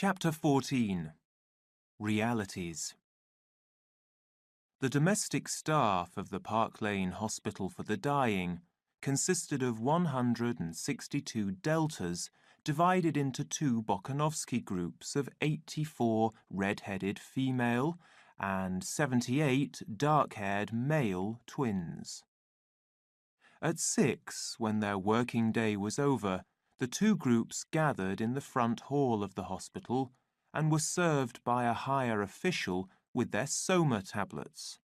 Chapter 14. Realities. The domestic staff of the Park Lane Hospital for the Dying consisted of 162 deltas divided into two Bokanovsky groups of 84 red-headed female and 78 dark-haired male twins. At 6, when their working day was over, the two groups gathered in the front hall of the hospital and were served by a higher official with their soma tablets.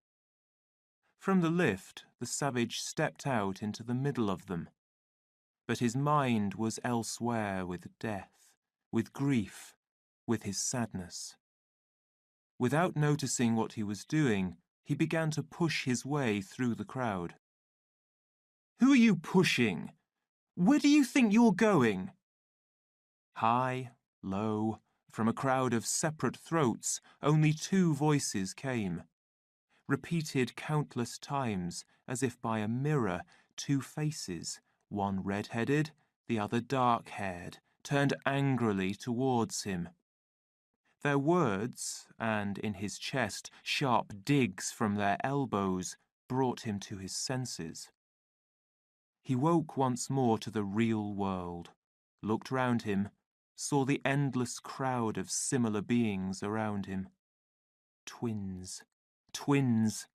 From the lift, the savage stepped out into the middle of them. But his mind was elsewhere with death, with grief, with his sadness. Without noticing what he was doing, he began to push his way through the crowd. "Who are you pushing? Where do you think you're going?" High, low, from a crowd of separate throats, only two voices came. Repeated countless times, as if by a mirror, two faces, one red-headed, the other dark-haired, turned angrily towards him. Their words, and in his chest sharp digs from their elbows, brought him to his senses. He woke once more to the real world, looked round him, saw the endless crowd of similar beings around him. Twins. Twins.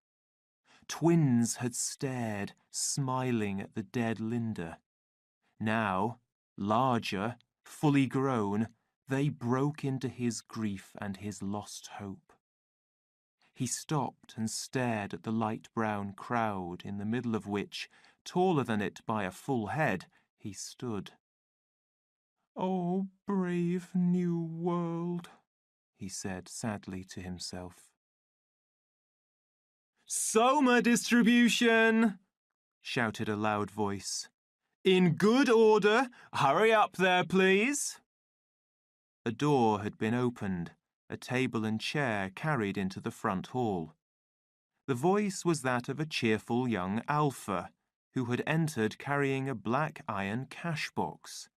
Twins had stared, smiling at the dead Linda. Now, larger, fully grown, they broke into his grief and his lost hope. He stopped and stared at the light brown crowd in the middle of which, taller than it by a full head, he stood. "Oh, brave new world," he said sadly to himself. "Soma distribution!" shouted a loud voice. "In good order! Hurry up there, please!" A door had been opened, a table and chair carried into the front hall. The voice was that of a cheerful young alpha, who had entered carrying a black iron cash box.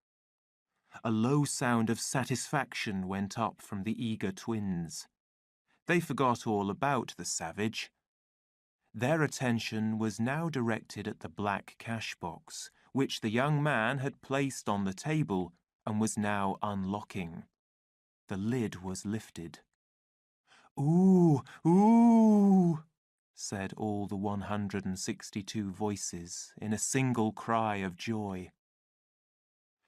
A low sound of satisfaction went up from the eager twins. They forgot all about the savage. Their attention was now directed at the black cash box, which the young man had placed on the table and was now unlocking. The lid was lifted. "Ooh, ooh," said all the 162 voices in a single cry of joy.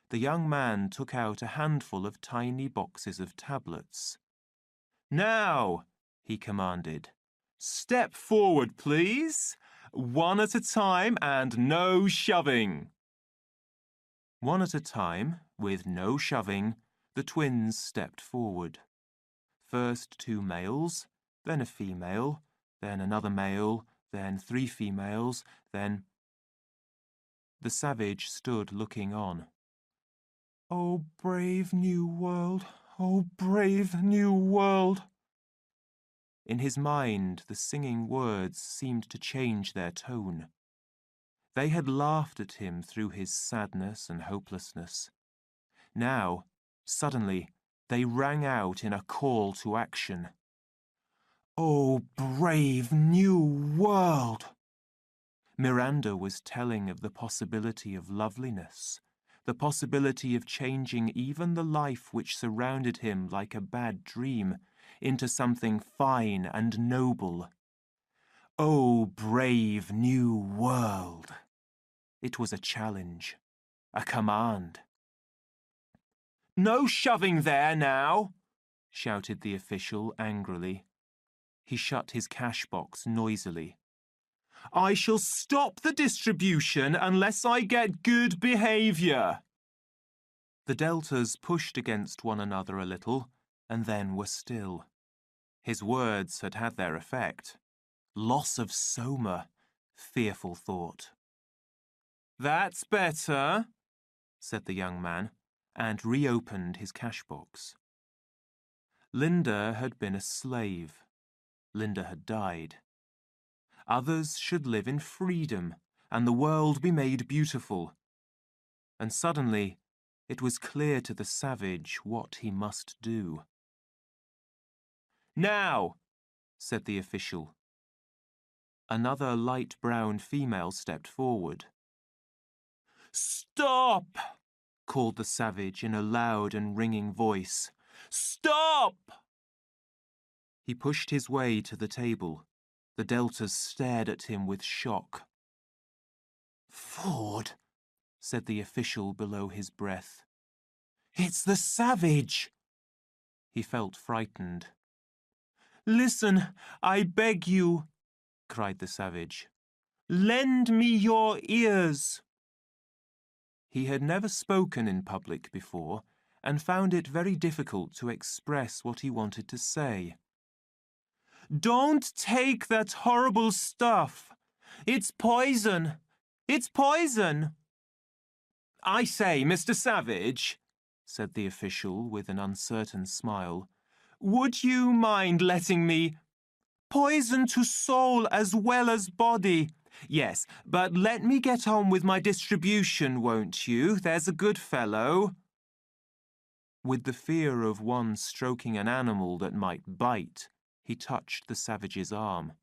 The young man took out a handful of tiny boxes of tablets. "Now," he commanded, "step forward, please. One at a time and no shoving." One at a time, with no shoving, the twins stepped forward. First 2 males, then a female, then another male, then 3 females, then... The savage stood looking on. "Oh, brave new world! Oh, brave new world!" In his mind, the singing words seemed to change their tone. They had laughed at him through his sadness and hopelessness. Now, suddenly, they rang out in a call to action. "Oh, brave new world!" Miranda was telling of the possibility of loveliness, the possibility of changing even the life which surrounded him like a bad dream into something fine and noble. Oh, brave new world! It was a challenge, a command. "No shoving there now!" shouted the official angrily. He shut his cash box noisily. "I shall stop the distribution unless I get good behaviour." The deltas pushed against one another a little, and then were still. His words had had their effect. Loss of soma, fearful thought. "That's better," said the young man, and reopened his cash box. Linda had been a slave. Linda had died. Others should live in freedom, and the world be made beautiful. And suddenly, It was clear to the savage what he must do. "Now," said the official. Another light brown female stepped forward. "Stop!" called the savage in a loud and ringing voice. "Stop!" He pushed his way to the table. The deltas stared at him with shock. "Ford," said the official below his breath. "It's the savage!" He felt frightened. "Listen, I beg you," cried the savage. "Lend me your ears." He had never spoken in public before and found it very difficult to express what he wanted to say. "Don't take that horrible stuff. It's poison. It's poison." "I say, Mr. Savage," said the official with an uncertain smile, "would you mind letting me—" "Poison to soul as well as body. Yes, but let me get on with my distribution, won't you? There's a good fellow." With the fear of one stroking an animal that might bite, he touched the savage's arm.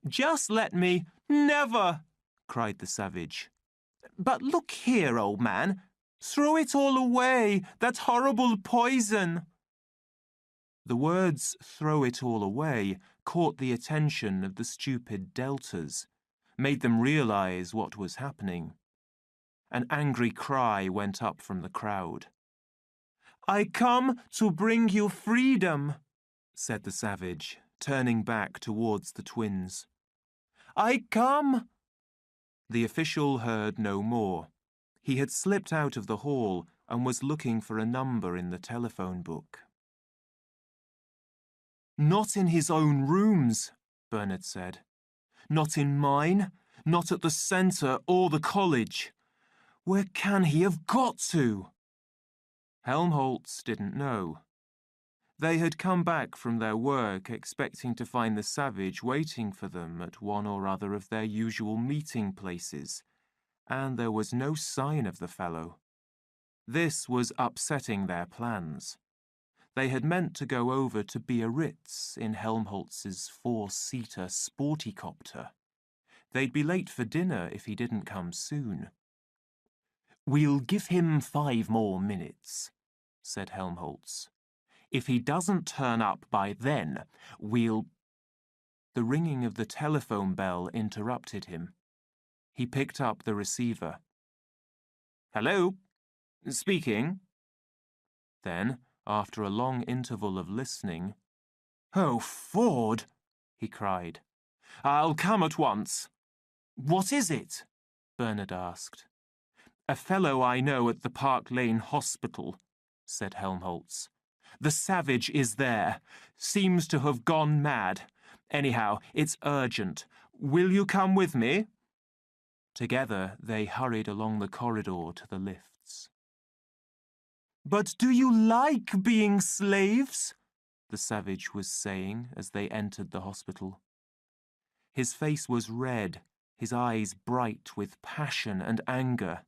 "Just let me—" "Never!" cried the savage. "But look here, old man. Throw it all away, that horrible poison." The words "throw it all away" caught the attention of the stupid deltas, made them realize what was happening. An angry cry went up from the crowd. "I come to bring you freedom," said the savage, turning back towards the twins. "I come—" The official heard no more. He had slipped out of the hall and was looking for a number in the telephone book. "Not in his own rooms," Bernard said. "Not in mine, not at the centre or the college. Where can he have got to?" Helmholtz didn't know. They had come back from their work expecting to find the savage waiting for them at one or other of their usual meeting places, and there was no sign of the fellow. This was upsetting their plans. They had meant to go over to Biarritz in Helmholtz's four-seater sportycopter. They'd be late for dinner if he didn't come soon. "We'll give him 5 more minutes," said Helmholtz. "If he doesn't turn up by then, we'll—" The ringing of the telephone bell interrupted him. He picked up the receiver. "Hello? Speaking." Then, after a long interval of listening, "Oh, Ford!" he cried. "I'll come at once." "What is it?" Bernard asked. "A fellow I know at the Park Lane Hospital," said Helmholtz. "The savage is there. Seems to have gone mad. Anyhow, it's urgent. Will you come with me?" Together they hurried along the corridor to the lifts. "But do you like being slaves?" the savage was saying as they entered the hospital. His face was red, his eyes bright with passion and anger.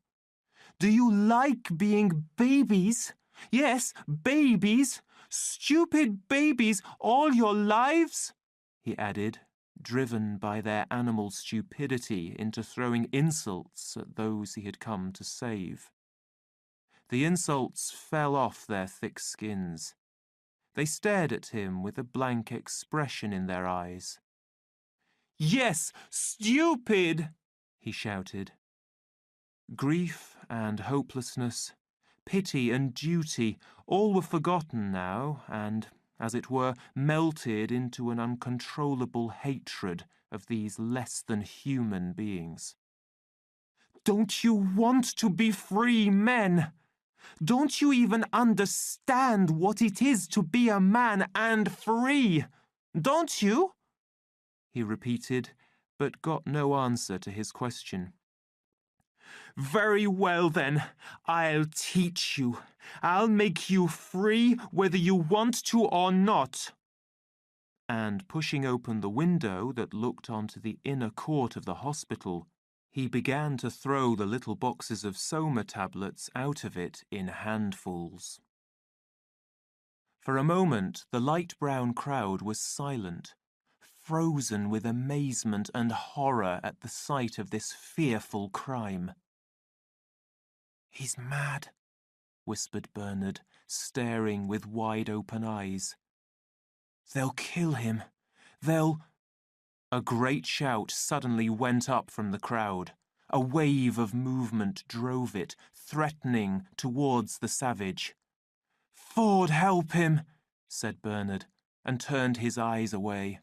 "Do you like being babies? Yes, babies! Stupid babies all your lives?" he added, driven by their animal stupidity into throwing insults at those he had come to save. The insults fell off their thick skins. They stared at him with a blank expression in their eyes. "Yes, stupid!" he shouted. Grief and hopelessness, pity and duty, all were forgotten now and, as it were, melted into an uncontrollable hatred of these less-than-human beings. "Don't you want to be free men? Don't you even understand what it is to be a man and free? Don't you?" he repeated, but got no answer to his question. "Very well, then. I'll teach you. I'll make you free whether you want to or not." And pushing open the window that looked onto the inner court of the hospital, He began to throw the little boxes of Soma tablets out of it in handfuls. For a moment, the light brown crowd was silent, frozen with amazement and horror at the sight of this fearful crime. "He's mad," whispered Bernard, staring with wide-open eyes. "They'll kill him. They'll—" A great shout suddenly went up from the crowd. A wave of movement drove it, threatening towards the savage. "Ford, help him," said Bernard, and turned his eyes away.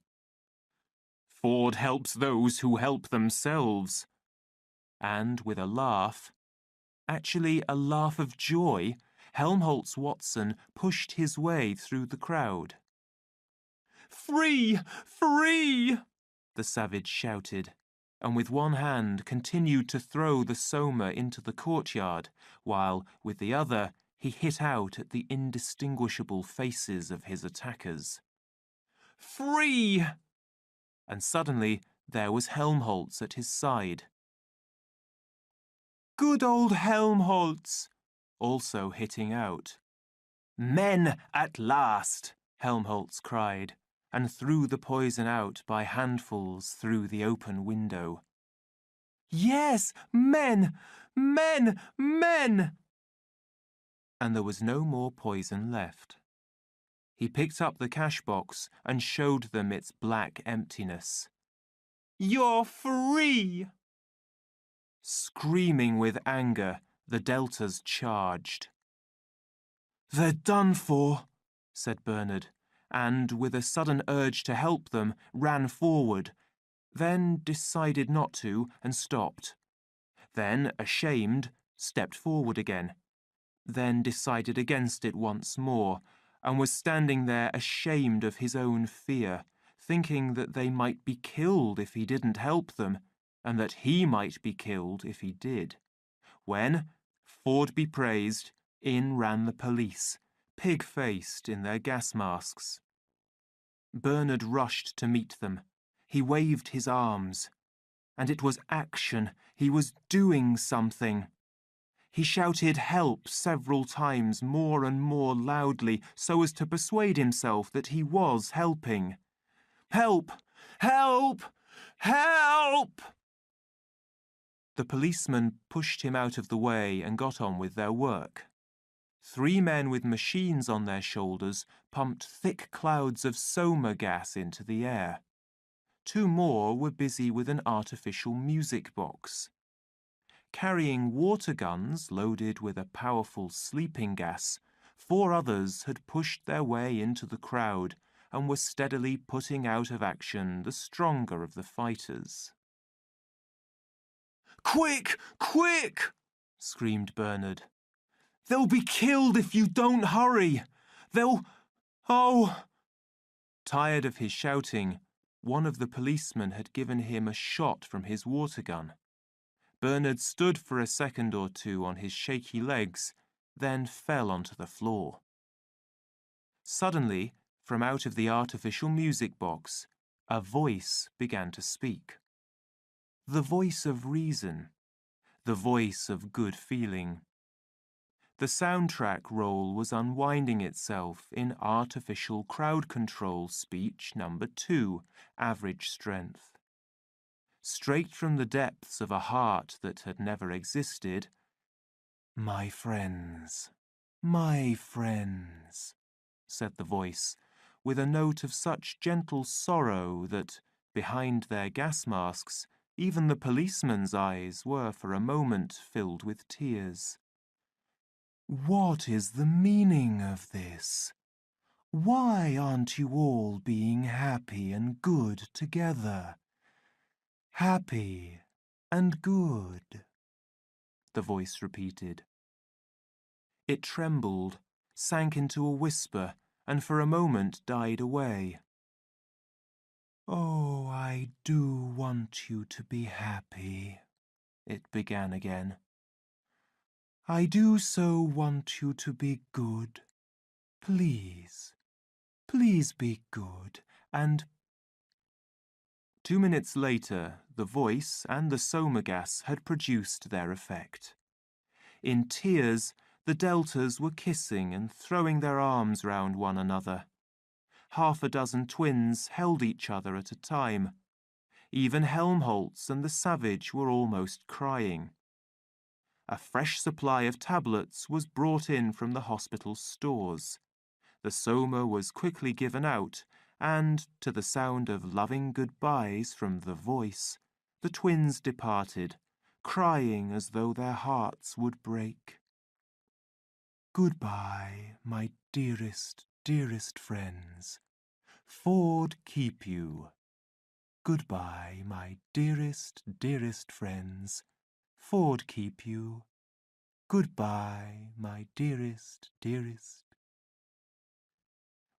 "Ford helps those who help themselves." And with a laugh, actually a laugh of joy, Helmholtz Watson pushed his way through the crowd. "Free! Free!" the savage shouted, and with one hand continued to throw the Soma into the courtyard, while with the other he hit out at the indistinguishable faces of his attackers. "Free!" And suddenly there was Helmholtz at his side. "Good old Helmholtz!" also hitting out. "Men at last!" Helmholtz cried, and threw the poison out by handfuls through the open window. "Yes, men! Men! Men!" And there was no more poison left. He picked up the cash box and showed them its black emptiness. "You're free!" Screaming with anger, the Deltas charged. "They're done for," said Bernard, and, with a sudden urge to help them, ran forward, then decided not to and stopped. Then, ashamed, stepped forward again, then decided against it once more, and was standing there ashamed of his own fear, thinking that they might be killed if he didn't help them, and that he might be killed if he did. When, Ford be praised, in ran the police, pig-faced in their gas masks. Bernard rushed to meet them. He waved his arms. And it was action. He was doing something. He shouted help several times more and more loudly so as to persuade himself that he was helping. "Help! Help! Help!" The policemen pushed him out of the way and got on with their work. 3 men with machines on their shoulders pumped thick clouds of Soma gas into the air. 2 more were busy with an artificial music box. Carrying water guns loaded with a powerful sleeping gas, 4 others had pushed their way into the crowd and were steadily putting out of action the stronger of the fighters. "Quick! Quick!" screamed Bernard. "They'll be killed if you don't hurry! Oh!" Tired of his shouting, one of the policemen had given him a shot from his water gun. Bernard stood for a second or two on his shaky legs, then fell onto the floor. Suddenly, from out of the artificial music box, a voice began to speak. The voice of reason, the voice of good feeling. The soundtrack roll was unwinding itself in artificial crowd control speech number 2, average strength. Straight from the depths of a heart that had never existed, "My friends, my friends," said the voice, with a note of such gentle sorrow that, behind their gas masks, even the policeman's eyes were for a moment filled with tears. "What is the meaning of this? Why aren't you all being happy and good together? Happy and good," the voice repeated. It trembled, sank into a whisper, and for a moment died away. "Oh, I do want you to be happy," it began again. "I do so want you to be good. Please, please be good, and—" 2 minutes later, the voice and the soma gas had produced their effect. In tears, the deltas were kissing and throwing their arms round one another. Half a dozen twins held each other at a time. Even Helmholtz and the savage were almost crying. A fresh supply of tablets was brought in from the hospital's stores. The soma was quickly given out, and, to the sound of loving goodbyes from the voice, the twins departed, crying as though their hearts would break. "Goodbye, my dearest, dearest friends. Ford keep you. Goodbye, my dearest, dearest friends. Ford keep you. Goodbye, my dearest, dearest."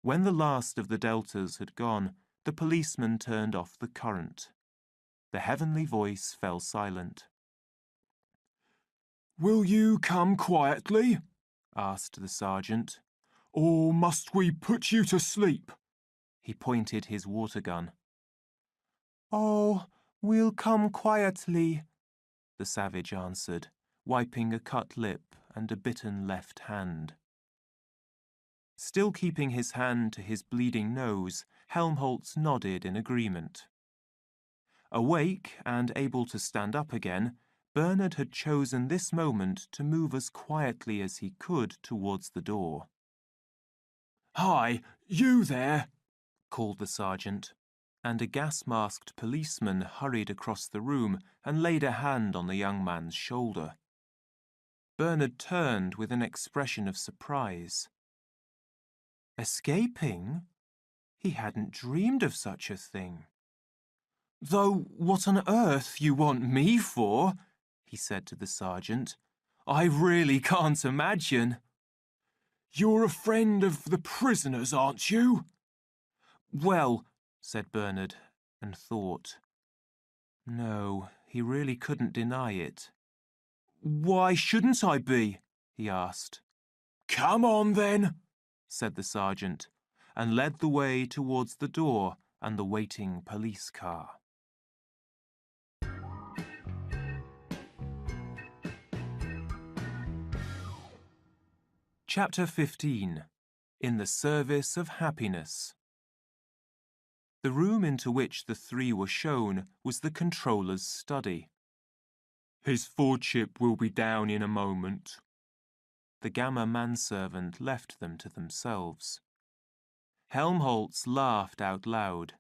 When the last of the deltas had gone, the policeman turned off the current. The heavenly voice fell silent. "Will you come quietly?" asked the sergeant. "Or must we put you to sleep?" He pointed his water gun. "Oh, we'll come quietly," the savage answered, wiping a cut lip and a bitten left hand. Still keeping his hand to his bleeding nose, Helmholtz nodded in agreement. Awake and able to stand up again, Bernard had chosen this moment to move as quietly as he could towards the door. "Hi, you there!" called the sergeant, and a gas-masked policeman hurried across the room and laid a hand on the young man's shoulder. Bernard turned with an expression of surprise. Escaping? He hadn't dreamed of such a thing. "Though what on earth you want me for," he said to the sergeant, "I really can't imagine." "You're a friend of the prisoners, aren't you?" "Well," said Bernard, and thought. No, he really couldn't deny it. "Why shouldn't I be?" he asked. "Come on, then," said the sergeant, and led the way towards the door and the waiting police car. Chapter 15. In the Service of Happiness. The room into which the three were shown was the controller's study. "His Fordship will be down in a moment." The Gamma manservant left them to themselves. Helmholtz laughed out loud.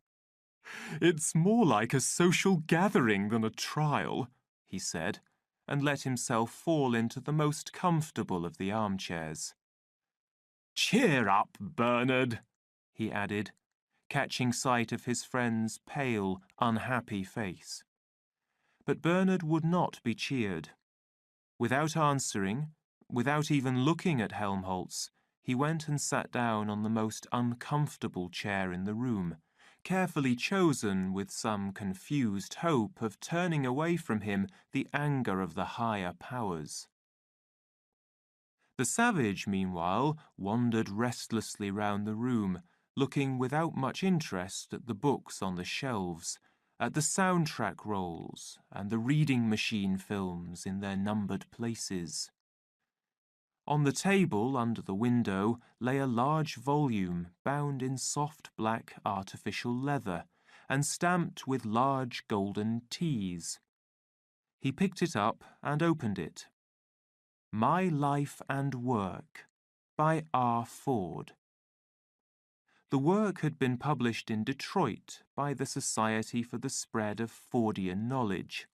"It's more like a social gathering than a trial," he said, and let himself fall into the most comfortable of the armchairs. "Cheer up, Bernard," he added, catching sight of his friend's pale, unhappy face. But Bernard would not be cheered. Without answering, without even looking at Helmholtz, he went and sat down on the most uncomfortable chair in the room, carefully chosen with some confused hope of turning away from him the anger of the higher powers. The savage, meanwhile, wandered restlessly round the room, looking without much interest at the books on the shelves, at the soundtrack rolls and the reading machine films in their numbered places. On the table under the window lay a large volume bound in soft black artificial leather and stamped with large golden T's. He picked it up and opened it. My Life and Work, by R. Ford. The work had been published in Detroit by the Society for the Spread of Fordian Knowledge.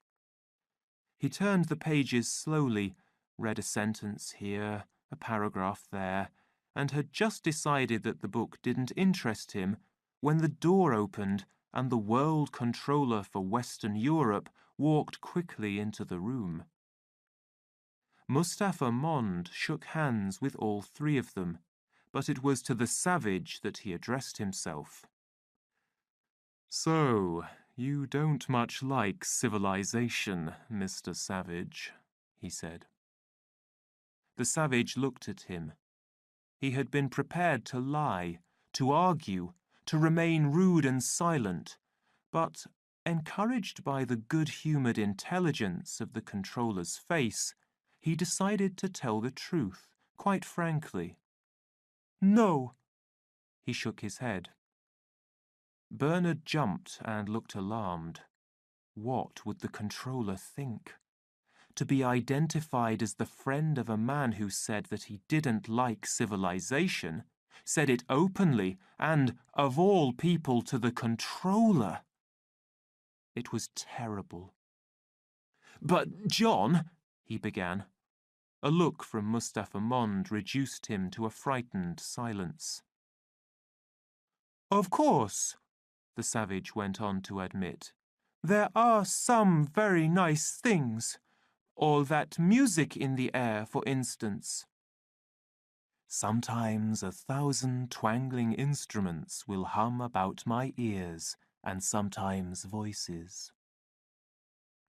He turned the pages slowly, read a sentence here, a paragraph there, and had just decided that the book didn't interest him when the door opened and the World Controller for Western Europe walked quickly into the room. Mustafa Mond shook hands with all three of them, but it was to the savage that he addressed himself. "So, you don't much like civilization, Mr. Savage," he said. The savage looked at him. He had been prepared to lie, to argue, to remain rude and silent, but Encouraged by the good-humoured intelligence of the controller's face, he decided to tell the truth, quite frankly. No. He shook his head. Bernard jumped and looked alarmed. What would the controller think? To be identified as the friend of a man who said that he didn't like civilization, said it openly, and, of all people, to the controller. It was terrible. But, John, he began. A look from Mustapha Mond reduced him to a frightened silence. Of course, the savage went on to admit, there are some very nice things. All that music in the air, for instance. Sometimes 1,000 twangling instruments will hum about my ears, and sometimes voices.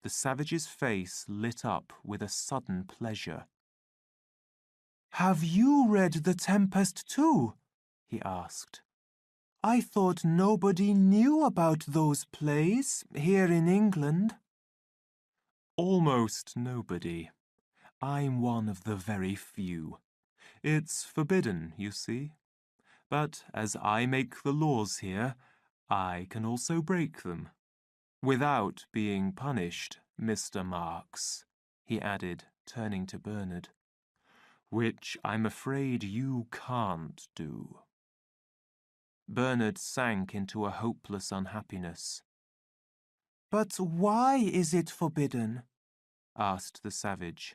The savage's face lit up with a sudden pleasure. Have you read The Tempest too? He asked. I thought nobody knew about those plays here in England. Almost nobody. I'm one of the very few. It's forbidden, you see. But as I make the laws here, I can also break them. Without being punished, Mr. Marks, he added, turning to Bernard. Which I'm afraid you can't do. Bernard sank into a hopeless unhappiness. But why is it forbidden? Asked the savage.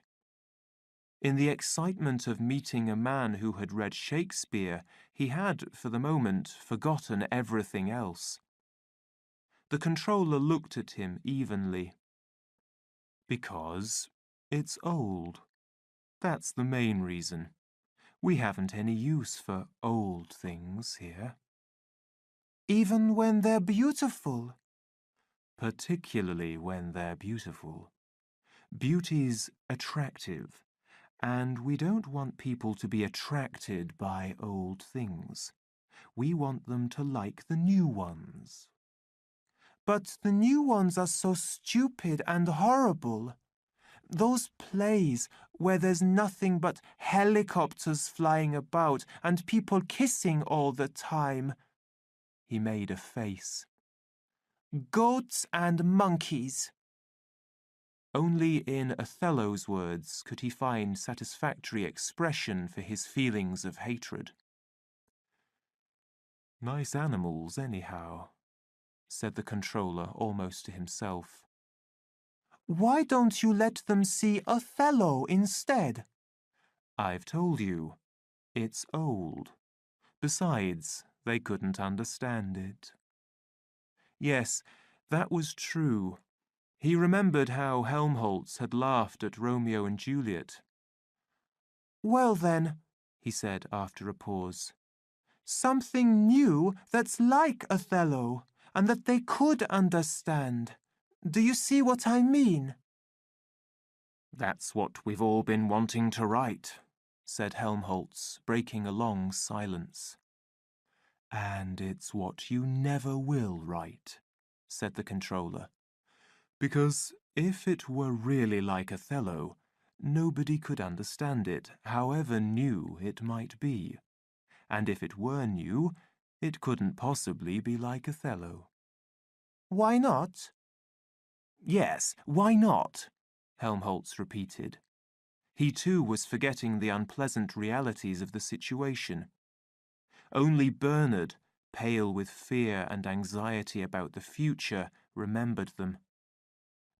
In the excitement of meeting a man who had read Shakespeare, he had, for the moment, forgotten everything else. The controller looked at him evenly. Because it's old. That's the main reason. We haven't any use for old things here. Even when they're beautiful? Particularly when they're beautiful. Beauty's attractive, and we don't want people to be attracted by old things. We want them to like the new ones. But the new ones are so stupid and horrible. Those plays where there's nothing but helicopters flying about and people kissing all the time. He made a face. Goats and monkeys. Only in Othello's words could he find satisfactory expression for his feelings of hatred. Nice animals, anyhow, said the controller almost to himself. Why don't you let them see Othello instead? I've told you, it's old. Besides, they couldn't understand it. Yes, that was true. He remembered how Helmholtz had laughed at Romeo and Juliet. Well then, he said after a pause, something new that's like Othello, and that they could understand. Do you see what I mean? That's what we've all been wanting to write, said Helmholtz, breaking a long silence. And it's what you never will write, said the controller. Because if it were really like Othello, nobody could understand it, however new it might be. And if it were new, it couldn't possibly be like Othello. Why not? Yes, why not? Helmholtz repeated. He too was forgetting the unpleasant realities of the situation. Only Bernard, pale with fear and anxiety about the future, remembered them.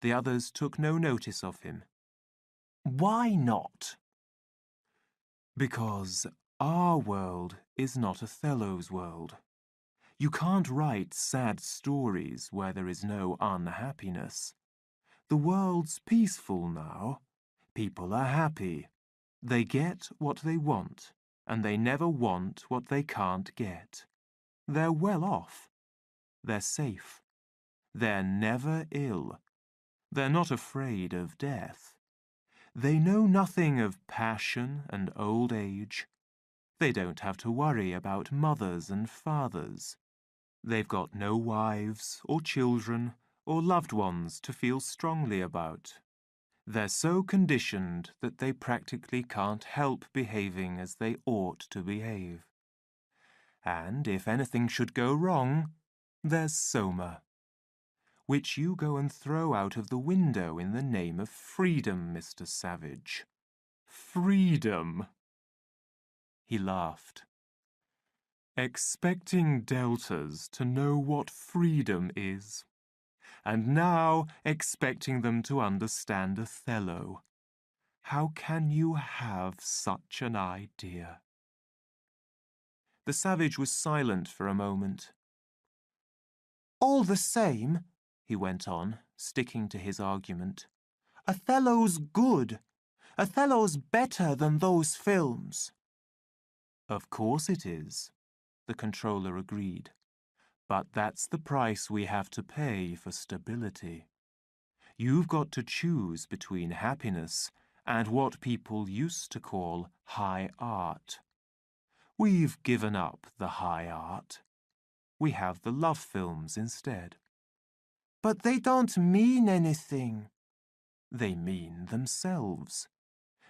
The others took no notice of him. Why not? Because our world is not Othello's world. You can't write sad stories where there is no unhappiness. The world's peaceful now. People are happy. They get what they want, and they never want what they can't get. They're well off. They're safe. They're never ill. They're not afraid of death. They know nothing of passion and old age. They don't have to worry about mothers and fathers. They've got no wives or children or loved ones to feel strongly about. They're so conditioned that they practically can't help behaving as they ought to behave. And if anything should go wrong, there's Soma, which you go and throw out of the window in the name of freedom, Mr. Savage. Freedom! He laughed. Expecting deltas to know what freedom is, and now expecting them to understand Othello. How can you have such an idea? The savage was silent for a moment. All the same, he went on, sticking to his argument, Othello's good. Othello's better than those films. Of course it is, the controller agreed. But that's the price we have to pay for stability. You've got to choose between happiness and what people used to call high art. We've given up the high art. We have the love films instead. But they don't mean anything. They mean themselves.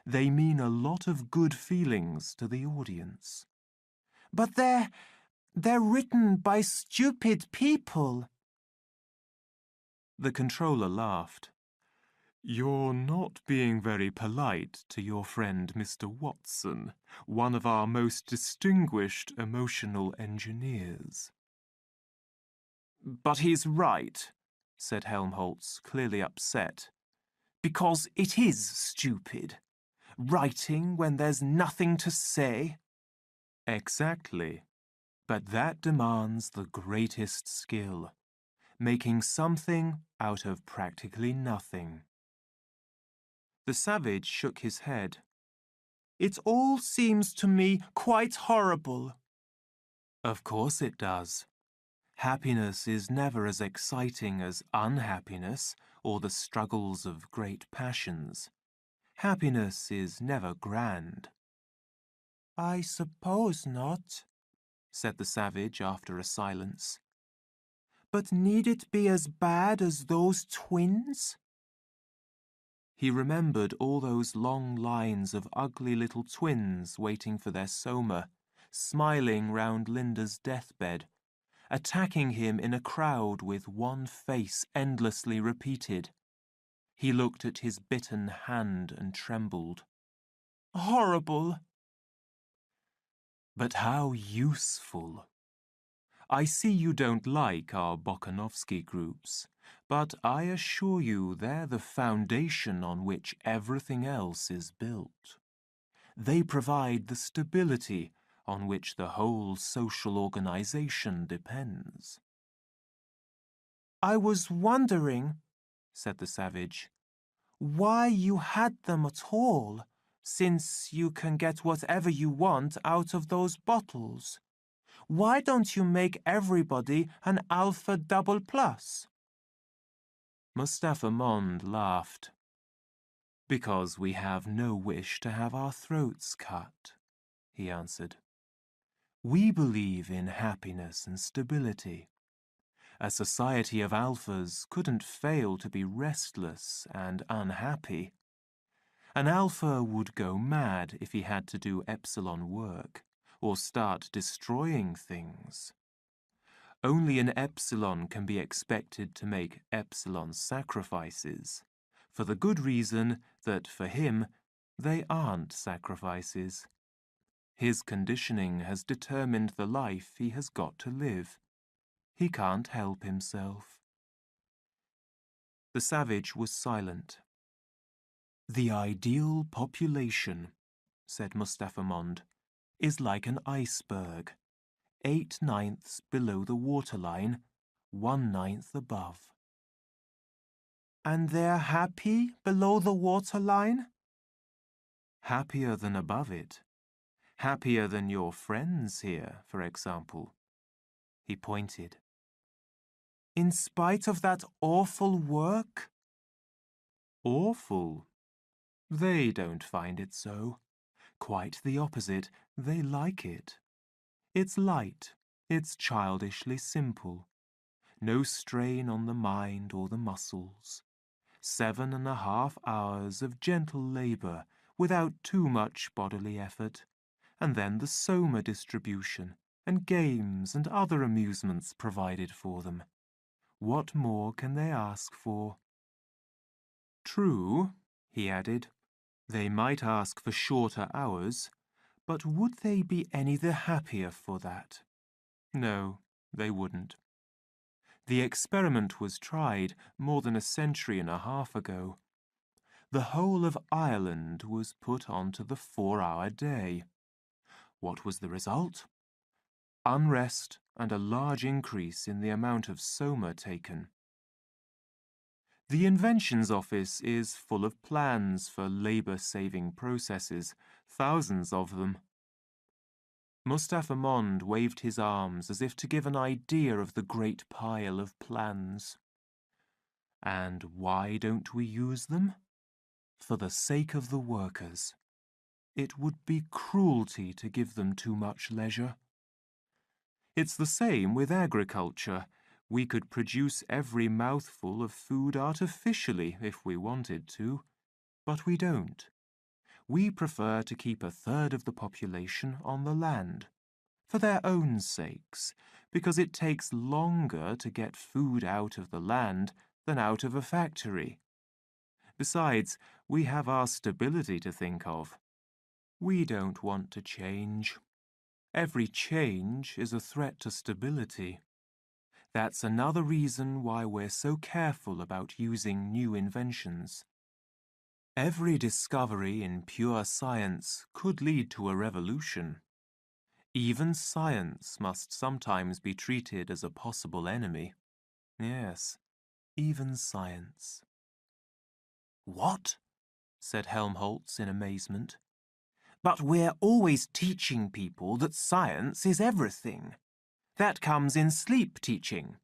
They mean a lot of good feelings to the audience. But they're written by stupid people. The controller laughed. You're not being very polite to your friend Mr. Watson, one of our most distinguished emotional engineers. But he's right, said Helmholtz, clearly upset. Because it is stupid. Writing when there's nothing to say. Exactly. But that demands the greatest skill, making something out of practically nothing. The savage shook his head. It all seems to me quite horrible. Of course it does. Happiness is never as exciting as unhappiness or the struggles of great passions. Happiness is never grand. I suppose not, said the savage after a silence. But need it be as bad as those twins? He remembered all those long lines of ugly little twins waiting for their Soma, smiling round Linda's deathbed, attacking him in a crowd with one face endlessly repeated. He looked at his bitten hand and trembled. Horrible! But how useful! I see you don't like our Bokanovsky groups, but I assure you they're the foundation on which everything else is built. They provide the stability on which the whole social organization depends. I was wondering, said the savage, why you had them at all, since you can get whatever you want out of those bottles. Why don't you make everybody an Alpha Double Plus? Mustafa Mond laughed. Because we have no wish to have our throats cut, he answered. We believe in happiness and stability. A society of alphas couldn't fail to be restless and unhappy. An alpha would go mad if he had to do epsilon work or start destroying things. Only an epsilon can be expected to make epsilon sacrifices, for the good reason that for him they aren't sacrifices. His conditioning has determined the life he has got to live. He can't help himself. The savage was silent. The ideal population, said Mustafa Mond, is like an iceberg, 8/9 below the waterline, 1/9 above. And they're happy below the waterline? Happier than above it. Happier than your friends here, for example. He pointed. In spite of that awful work? Awful? They don't find it so. Quite the opposite, they like it. It's light, it's childishly simple. No strain on the mind or the muscles. 7.5 hours of gentle labour without too much bodily effort, and then the soma distribution and games and other amusements provided for them. What more can they ask for? True, he added, they might ask for shorter hours, but would they be any the happier for that? No, they wouldn't. The experiment was tried more than a century and a half ago. The whole of Ireland was put onto the 4-hour day. What was the result? Unrest and a large increase in the amount of soma taken. The Inventions Office is full of plans for labour-saving processes, thousands of them. Mustafa Mond waved his arms as if to give an idea of the great pile of plans. And why don't we use them? For the sake of the workers. It would be cruelty to give them too much leisure. It's the same with agriculture. We could produce every mouthful of food artificially if we wanted to, but we don't. We prefer to keep 1/3 of the population on the land, for their own sakes, because it takes longer to get food out of the land than out of a factory. Besides, we have our stability to think of. We don't want to change. Every change is a threat to stability. That's another reason why we're so careful about using new inventions. Every discovery in pure science could lead to a revolution. Even science must sometimes be treated as a possible enemy. Yes, even science. What? Said Helmholtz in amazement. But we're always teaching people that science is everything. That comes in sleep teaching.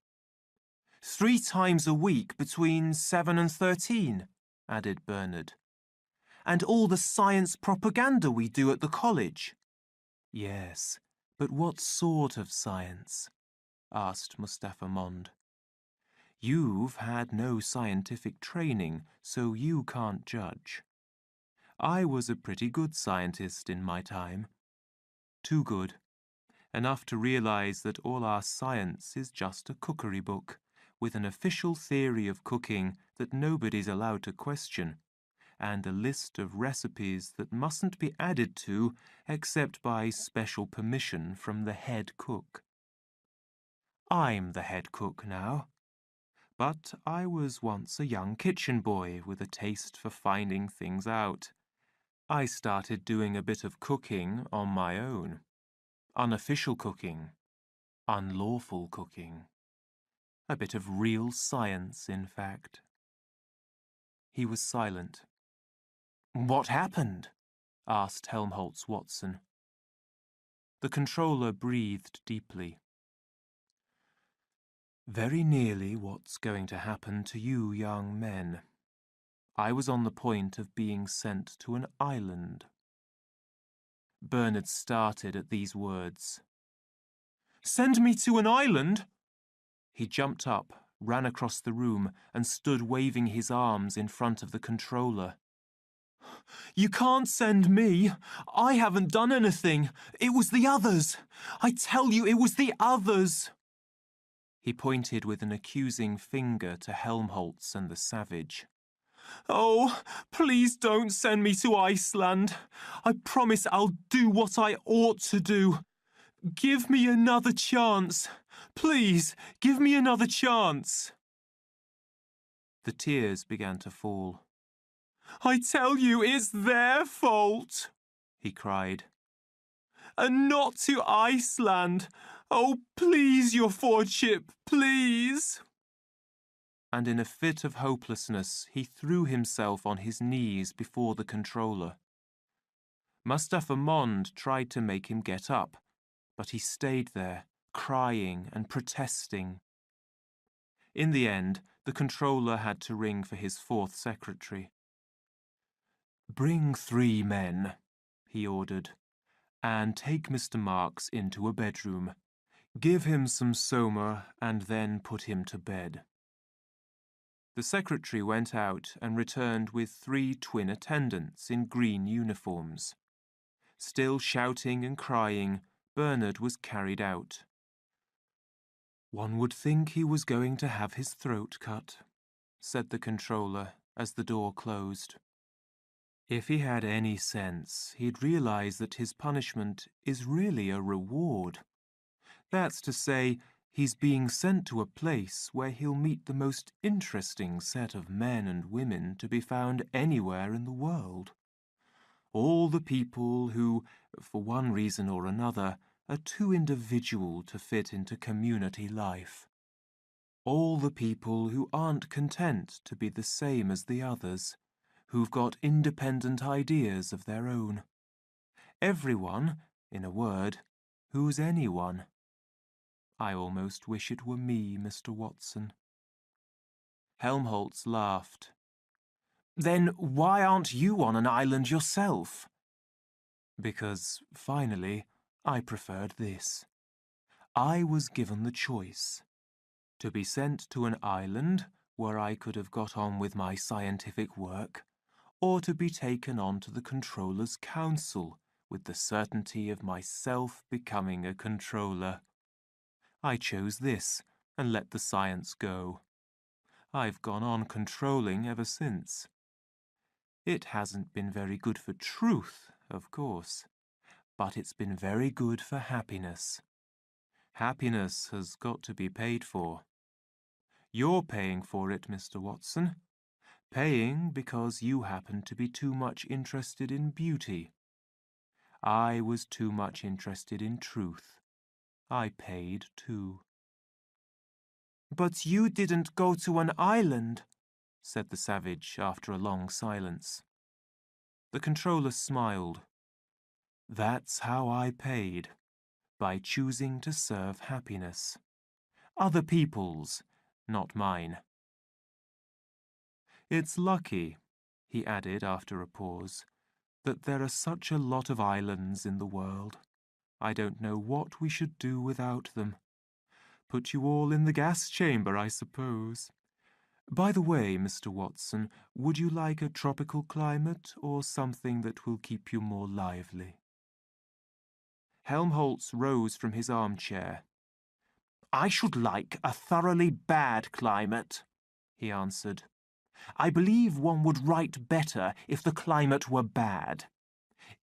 3 times a week between 7 and 13, added Bernard. And all the science propaganda we do at the college. Yes, but what sort of science? Asked Mustafa Mond. You've had no scientific training, so you can't judge. I was a pretty good scientist in my time. Too good. Enough to realize that all our science is just a cookery book, with an official theory of cooking that nobody's allowed to question, and a list of recipes that mustn't be added to except by special permission from the head cook. I'm the head cook now. But I was once a young kitchen boy with a taste for finding things out. I started doing a bit of cooking on my own. Unofficial cooking. Unlawful cooking. A bit of real science, in fact. He was silent. What happened? Asked Helmholtz Watson. The controller breathed deeply. Very nearly what's going to happen to you young men. I was on the point of being sent to an island. Bernard started at these words. Send me to an island? He jumped up, ran across the room, and stood waving his arms in front of the controller. You can't send me. I haven't done anything. It was the others. I tell you, it was the others. He pointed with an accusing finger to Helmholtz and the savage. Oh, please don't send me to Iceland. I promise I'll do what I ought to do. Give me another chance. Please, give me another chance. The tears began to fall. I tell you, it's their fault, he cried. And not to Iceland. Oh, please, your Fordship, please. And in a fit of hopelessness, he threw himself on his knees before the controller. Mustafa Mond tried to make him get up, but he stayed there, crying and protesting. In the end, the controller had to ring for his 4th secretary. Bring 3 men, he ordered, and take Mr. Marks into a bedroom. Give him some soma and then put him to bed. The secretary went out and returned with 3 twin attendants in green uniforms. Still shouting and crying, Bernard was carried out. One would think he was going to have his throat cut, said the controller as the door closed. If he had any sense, he'd realize that his punishment is really a reward. That's to say, he's being sent to a place where he'll meet the most interesting set of men and women to be found anywhere in the world. All the people who, for one reason or another, are too individual to fit into community life. All the people who aren't content to be the same as the others, who've got independent ideas of their own. Everyone, in a word, who's anyone. I almost wish it were me, Mr. Watson. Helmholtz laughed. Then why aren't you on an island yourself? Because, finally, I preferred this. I was given the choice. To be sent to an island where I could have got on with my scientific work, or to be taken on to the Controller's Council with the certainty of myself becoming a controller. I chose this and let the science go. I've gone on controlling ever since. It hasn't been very good for truth, of course, but it's been very good for happiness. Happiness has got to be paid for. You're paying for it, Mr. Watson. Paying because you happen to be too much interested in beauty. I was too much interested in truth. I paid too. But you didn't go to an island, said the savage after a long silence. The controller smiled. That's how I paid, by choosing to serve happiness. Other people's, not mine. It's lucky, he added after a pause, that there are such a lot of islands in the world. I don't know what we should do without them. Put you all in the gas chamber, I suppose. By the way, Mr. Watson, would you like a tropical climate or something that will keep you more lively? Helmholtz rose from his armchair. I should like a thoroughly bad climate, he answered. I believe one would write better if the climate were bad.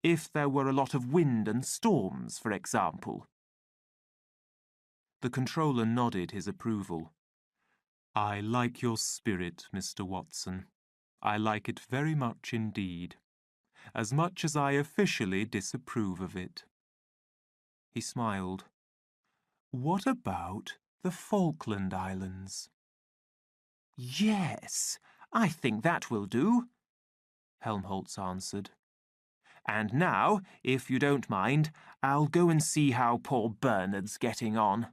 If there were a lot of wind and storms, for example. The controller nodded his approval. I like your spirit, Mr. Watson. I like it very much indeed. As much as I officially disapprove of it. He smiled. What about the Falkland Islands? Yes, I think that will do, Helmholtz answered. And now, if you don't mind, I'll go and see how poor Bernard's getting on.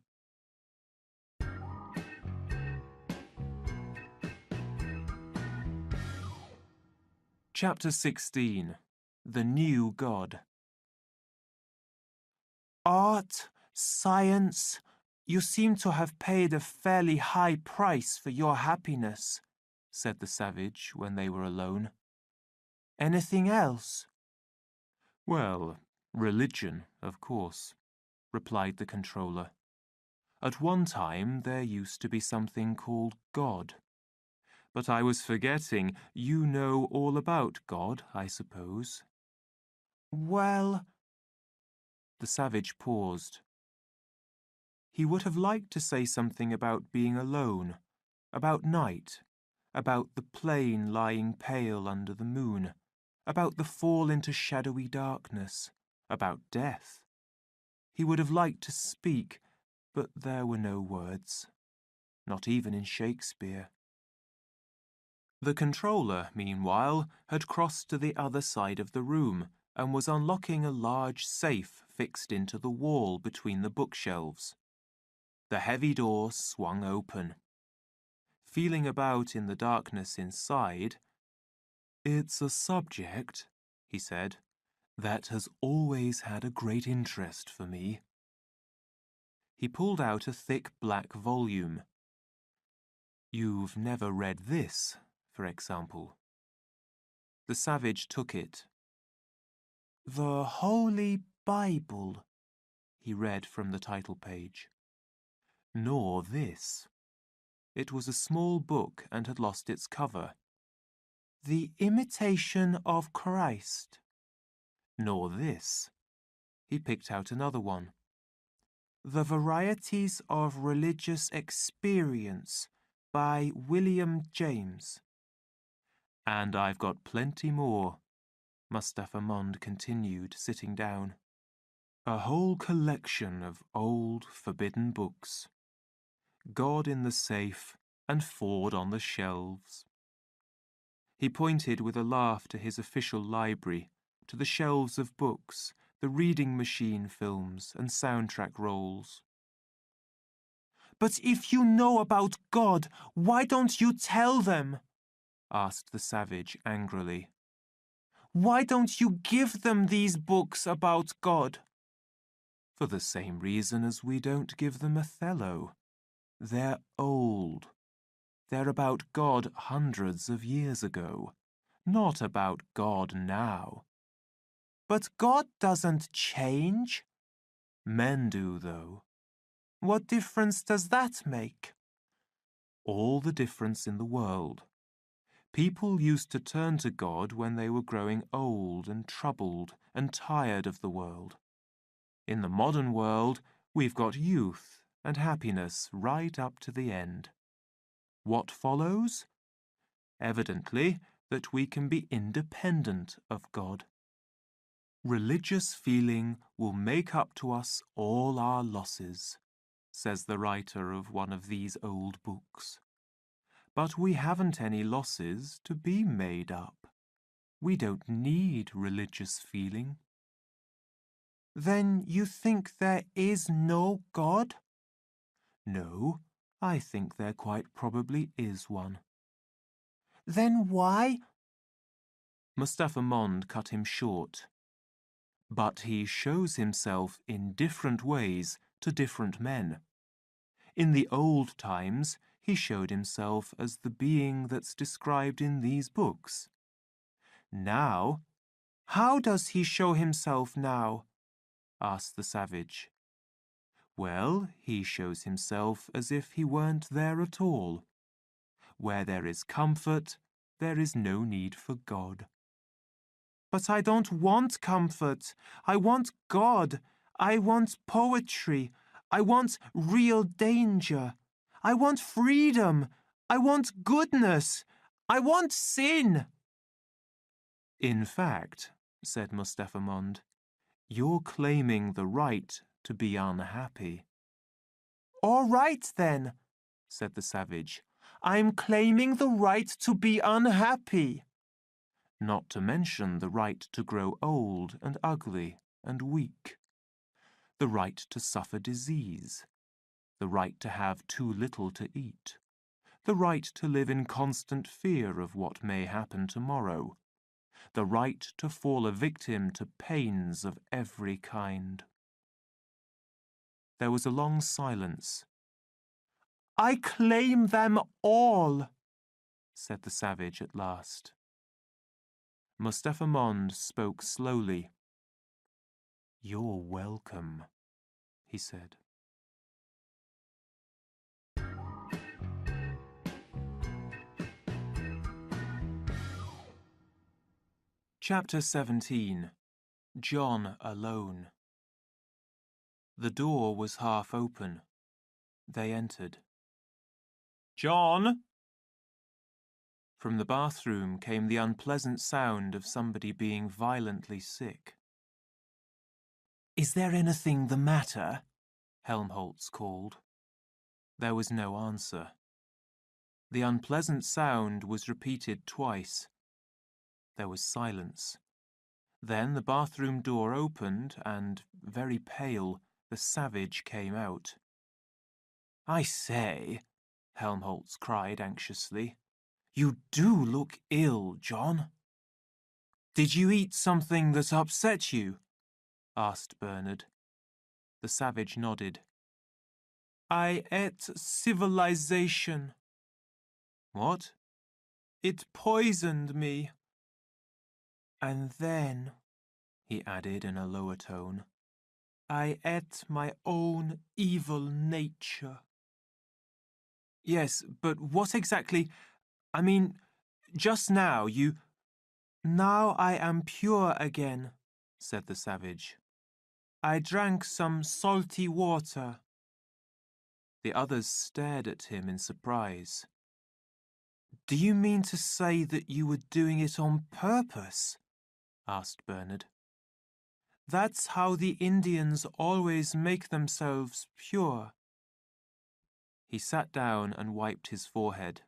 Chapter 16. The New God. Art, science, you seem to have paid a fairly high price for your happiness, said the savage when they were alone. Anything else? Well, religion, of course, replied the controller. At one time there used to be something called God. But I was forgetting, you know all about God, I suppose. Well... The savage paused. He would have liked to say something about being alone, about night, about the plain lying pale under the moon, about the fall into shadowy darkness, about death. He would have liked to speak, but there were no words, not even in Shakespeare. The controller, meanwhile, had crossed to the other side of the room and was unlocking a large safe fixed into the wall between the bookshelves. The heavy door swung open. Feeling about in the darkness inside, "It's a subject," he said, "that has always had a great interest for me." He pulled out a thick black volume. "You've never read this, for example." The savage took it. "The Holy Bible," he read from the title page. "Nor this." It was a small book and had lost its cover. "The Imitation of Christ." Nor this. He picked out another one. "The Varieties of Religious Experience by William James." "And I've got plenty more," Mustapha Mond continued, sitting down. "A whole collection of old forbidden books. God in the safe and Ford on the shelves." He pointed with a laugh to his official library, to the shelves of books, the reading machine films and soundtrack rolls. "But if you know about God, why don't you tell them?" asked the savage angrily. "Why don't you give them these books about God?" "For the same reason as we don't give them Othello. They're old. They're about God hundreds of years ago, not about God now." "But God doesn't change." "Men do, though." "What difference does that make?" "All the difference in the world. People used to turn to God when they were growing old and troubled and tired of the world. In the modern world, we've got youth and happiness right up to the end. What follows? Evidently, that we can be independent of God. Religious feeling will make up to us all our losses, says the writer of one of these old books. But we haven't any losses to be made up. We don't need religious feeling." "Then you think there is no God?" "No, I think there quite probably is one." "Then why—" Mustapha Mond cut him short. "But he shows himself in different ways to different men. In the old times, he showed himself as the being that's described in these books. Now—" "How does he show himself now?" asked the savage. "Well, he shows himself as if he weren't there at all. Where there is comfort, there is no need for God." "But I don't want comfort. I want God. I want poetry. I want real danger. I want freedom. I want goodness. I want sin." "In fact," said Mustapha Mond, "you're claiming the right to be unhappy." "All right, then," said the savage. "I'm claiming the right to be unhappy." "Not to mention the right to grow old and ugly and weak. The right to suffer disease. The right to have too little to eat. The right to live in constant fear of what may happen tomorrow. The right to fall a victim to pains of every kind." There was a long silence. "I claim them all," said the savage at last. Mustapha Mond spoke slowly. "You're welcome," he said. Chapter 17. John Alone. The door was half open. They entered. "John!" From the bathroom came the unpleasant sound of somebody being violently sick. "Is there anything the matter?" Helmholtz called. There was no answer. The unpleasant sound was repeated twice. There was silence. Then the bathroom door opened and, very pale, the savage came out. "I say," Helmholtz cried anxiously, "you do look ill, John." "Did you eat something that upset you?" asked Bernard. The savage nodded. I ate civilization. What? It poisoned me. And then, he added in a lower tone, I ate my own evil nature. Yes, but what exactly? I mean, just now you... Now I am pure again, said the savage. I drank some salty water. The others stared at him in surprise. Do you mean to say that you were doing it on purpose? Asked Bernard. That's how the Indians always make themselves pure. He sat down and wiped his forehead.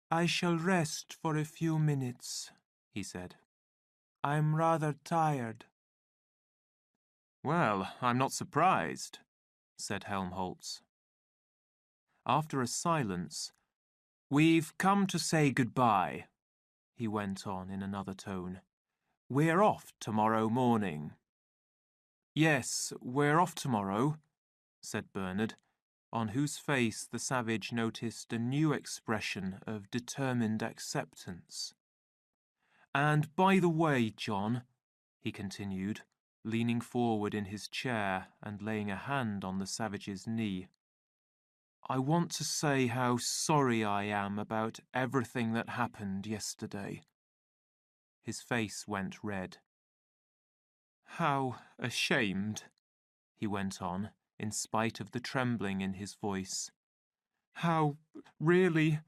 I shall rest for a few minutes, he said. I'm rather tired. Well, I'm not surprised, said Helmholtz. After a silence, We've come to say goodbye, he went on in another tone. We're off tomorrow morning. Yes, we're off tomorrow, said Bernard, on whose face the savage noticed a new expression of determined acceptance. And by the way, John, he continued, leaning forward in his chair and laying a hand on the savage's knee, I want to say how sorry I am about everything that happened yesterday. His face went red. How ashamed, he went on, in spite of the trembling in his voice. How really...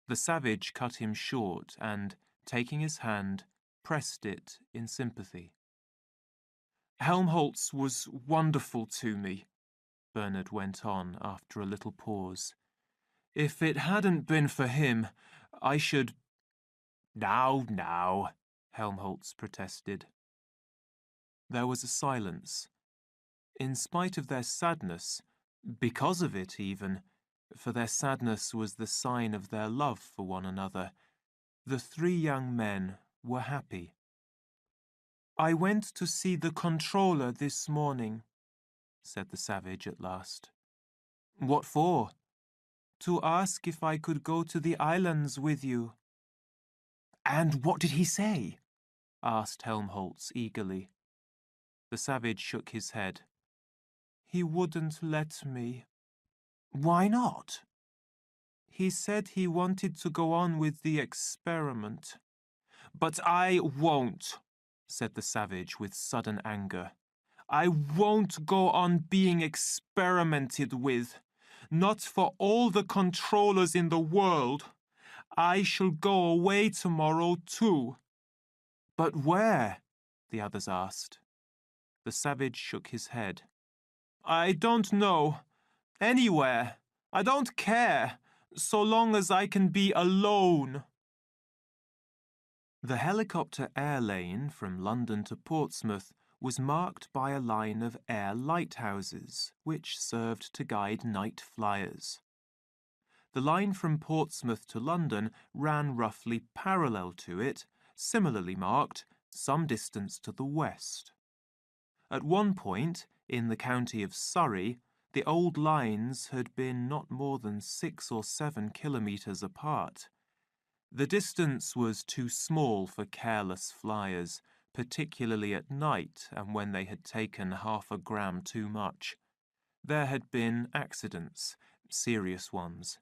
The savage cut him short and, taking his hand, pressed it in sympathy. Helmholtz was wonderful to me, Bernard went on after a little pause. If it hadn't been for him, I should... Now, Helmholtz protested. There was a silence. In spite of their sadness, because of it even, for their sadness was the sign of their love for one another, the three young men were happy. I went to see the controller this morning, said the savage at last. What for? To ask if I could go to the islands with you. And what did he say? Asked Helmholtz eagerly. The savage shook his head. He wouldn't let me. Why not? He said he wanted to go on with the experiment. But I won't, said the savage with sudden anger. I won't go on being experimented with. Not for all the controllers in the world. I shall go away tomorrow too. But where? The others asked. The savage shook his head. I don't know. Anywhere. I don't care, so long as I can be alone. The helicopter air lane from London to Portsmouth was marked by a line of air lighthouses, which served to guide night flyers. The line from Portsmouth to London ran roughly parallel to it, similarly marked, some distance to the west. At one point, in the county of Surrey, the old lines had been not more than 6 or 7 kilometres apart. The distance was too small for careless flyers, particularly at night and when they had taken half a gram too much. There had been accidents, serious ones.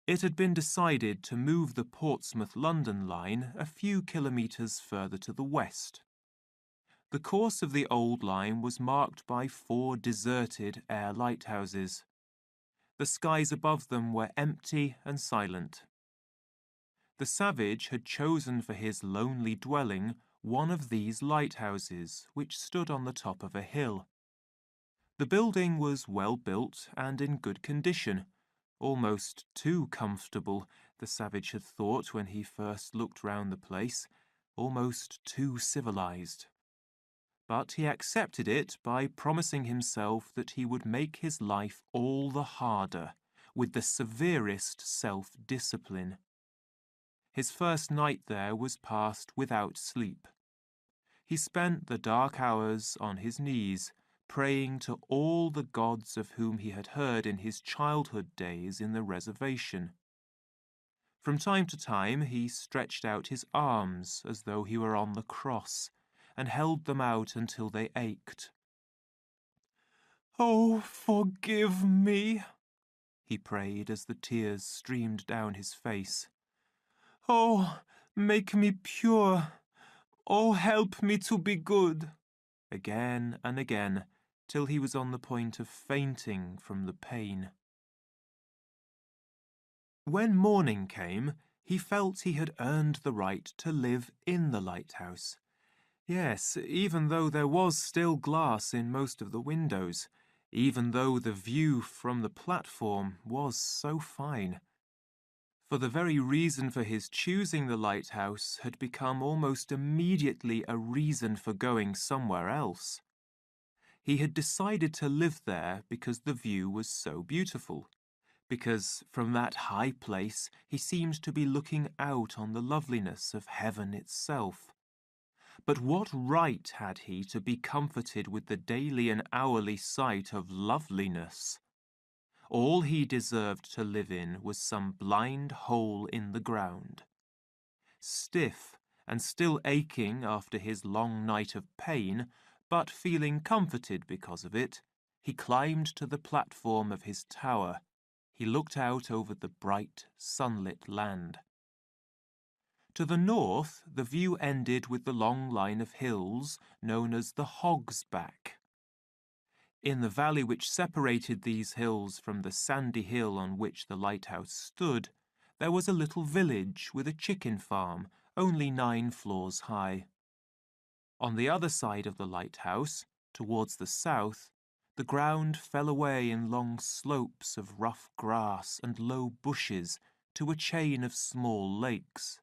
It had been decided to move the Portsmouth-London line a few kilometres further to the west. The course of the old line was marked by 4 deserted air lighthouses. The skies above them were empty and silent. The savage had chosen for his lonely dwelling one of these lighthouses, which stood on the top of a hill. The building was well built and in good condition, almost too comfortable, the savage had thought when he first looked round the place, almost too civilized. But he accepted it by promising himself that he would make his life all the harder, with the severest self-discipline. His first night there was passed without sleep. He spent the dark hours on his knees, praying to all the gods of whom he had heard in his childhood days in the reservation. From time to time he stretched out his arms as though he were on the cross, and held them out until they ached. "Oh, forgive me," he prayed as the tears streamed down his face. "Oh, make me pure. Oh, help me to be good," again and again, till he was on the point of fainting from the pain. When morning came, he felt he had earned the right to live in the lighthouse. Yes, even though there was still glass in most of the windows, even though the view from the platform was so fine. For the very reason for his choosing the lighthouse had become almost immediately a reason for going somewhere else. He had decided to live there because the view was so beautiful, because from that high place he seemed to be looking out on the loveliness of heaven itself. But what right had he to be comforted with the daily and hourly sight of loveliness? All he deserved to live in was some blind hole in the ground. Stiff and still aching after his long night of pain, but feeling comforted because of it, he climbed to the platform of his tower. He looked out over the bright, sunlit land. To the north, the view ended with the long line of hills known as the Hog's Back. In the valley which separated these hills from the sandy hill on which the lighthouse stood, there was a little village with a chicken farm, only 9 floors high. On the other side of the lighthouse, towards the south, the ground fell away in long slopes of rough grass and low bushes to a chain of small lakes.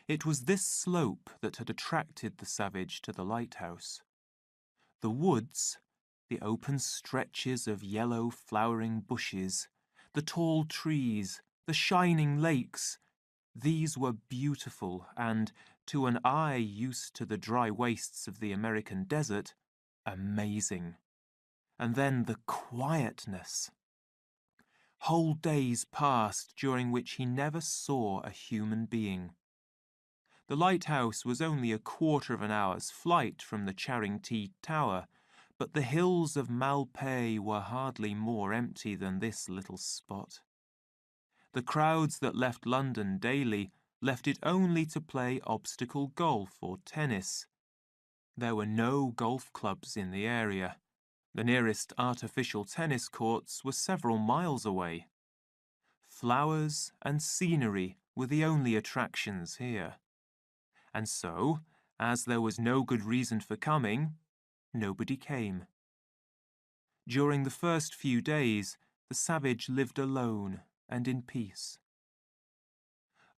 It was this slope that had attracted the savage to the lighthouse. The woods, the open stretches of yellow flowering bushes, the tall trees, the shining lakes, these were beautiful and, to an eye used to the dry wastes of the American desert, amazing. And then the quietness. Whole days passed during which he never saw a human being. The lighthouse was only a quarter of an hour's flight from the Charing-T Tower, but the hills of Malpais were hardly more empty than this little spot. The crowds that left London daily left it only to play obstacle golf or tennis. There were no golf clubs in the area. The nearest artificial tennis courts were several miles away. Flowers and scenery were the only attractions here. And so, as there was no good reason for coming, nobody came. During the first few days, the savage lived alone and in peace.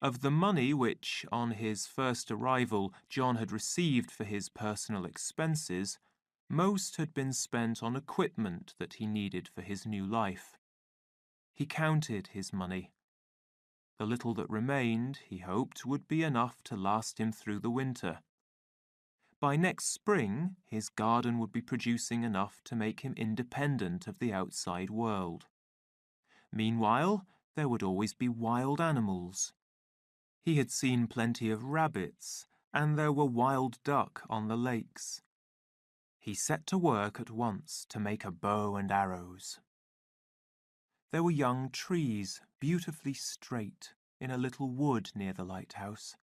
Of the money which, on his first arrival, John had received for his personal expenses, most had been spent on equipment that he needed for his new life. He counted his money. The little that remained, he hoped, would be enough to last him through the winter. By next spring, his garden would be producing enough to make him independent of the outside world. Meanwhile, there would always be wild animals. He had seen plenty of rabbits, and there were wild duck on the lakes. He set to work at once to make a bow and arrows. There were young trees, beautifully straight, in a little wood near the lighthouse.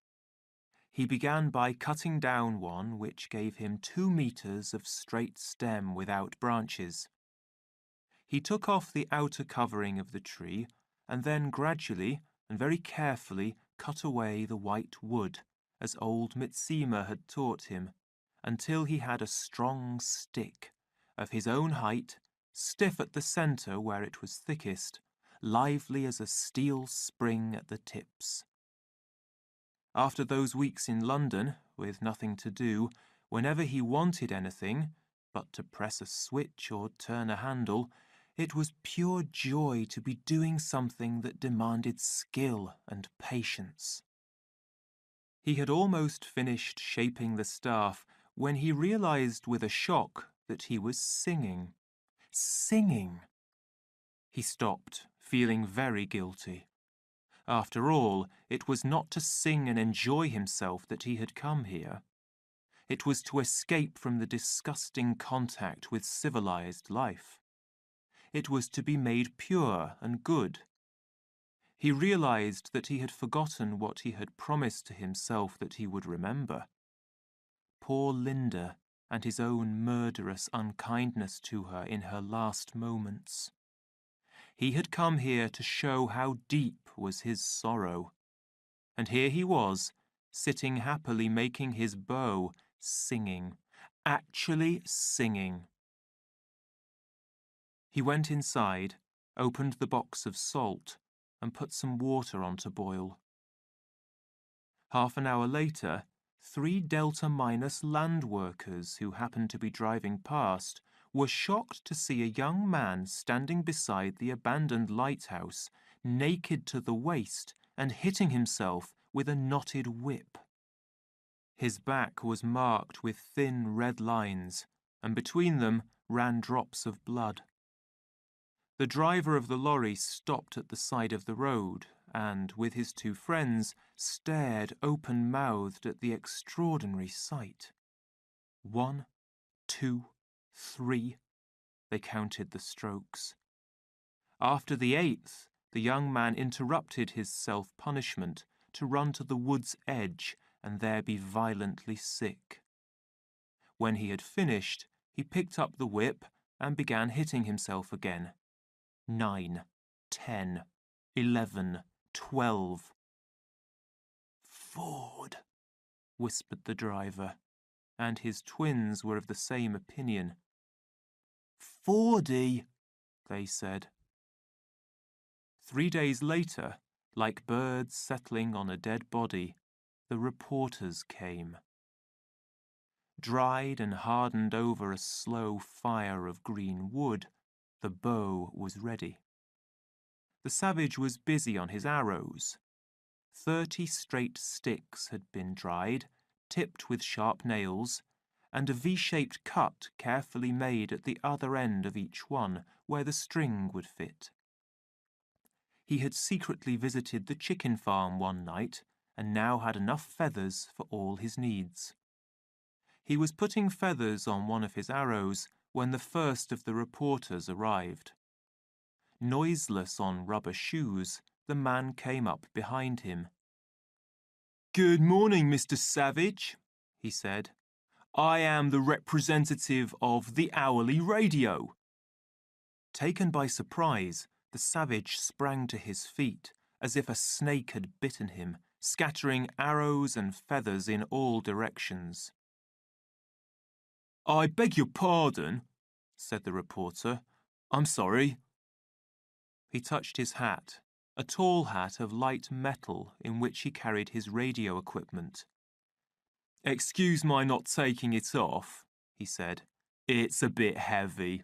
He began by cutting down one which gave him 2 meters of straight stem without branches. He took off the outer covering of the tree and then gradually and very carefully cut away the white wood, as old Mitsima had taught him, until he had a strong stick, of his own height, stiff at the centre where it was thickest, lively as a steel spring at the tips. After those weeks in London, with nothing to do, whenever he wanted anything, but to press a switch or turn a handle, it was pure joy to be doing something that demanded skill and patience. He had almost finished shaping the staff when he realized with a shock that he was singing. Singing! He stopped, feeling very guilty. After all, it was not to sing and enjoy himself that he had come here. It was to escape from the disgusting contact with civilized life. It was to be made pure and good. He realized that he had forgotten what he had promised to himself that he would remember. Poor Linda and his own murderous unkindness to her in her last moments. He had come here to show how deep was his sorrow. And here he was, sitting happily making his bow, singing, actually singing. He went inside, opened the box of salt, and put some water on to boil. Half an hour later, 3 Delta Minus land workers who happened to be driving past were shocked to see a young man standing beside the abandoned lighthouse, naked to the waist and hitting himself with a knotted whip. His back was marked with thin red lines, and between them ran drops of blood. The driver of the lorry stopped at the side of the road and, with his 2 friends, stared open-mouthed at the extraordinary sight. 1, 2, 3, they counted the strokes. After the 8th, the young man interrupted his self-punishment to run to the wood's edge and there be violently sick. When he had finished, he picked up the whip and began hitting himself again. 9, 10, 11, 12. "Ford," whispered the driver, and his twins were of the same opinion. "Fordy," they said. 3 days later, like birds settling on a dead body, the reporters came. Dried and hardened over a slow fire of green wood, the bow was ready. The savage was busy on his arrows. 30 straight sticks had been dried, tipped with sharp nails, and a V-shaped cut carefully made at the other end of each one, where the string would fit. He had secretly visited the chicken farm one night, and now had enough feathers for all his needs. He was putting feathers on one of his arrows when the first of the reporters arrived. Noiseless on rubber shoes, the man came up behind him. "Good morning, Mr. Savage," he said. "I am the representative of the hourly radio." Taken by surprise, the savage sprang to his feet, as if a snake had bitten him, scattering arrows and feathers in all directions. "I beg your pardon," said the reporter. "I'm sorry." He touched his hat, a tall hat of light metal in which he carried his radio equipment. "Excuse my not taking it off," he said. "It's a bit heavy.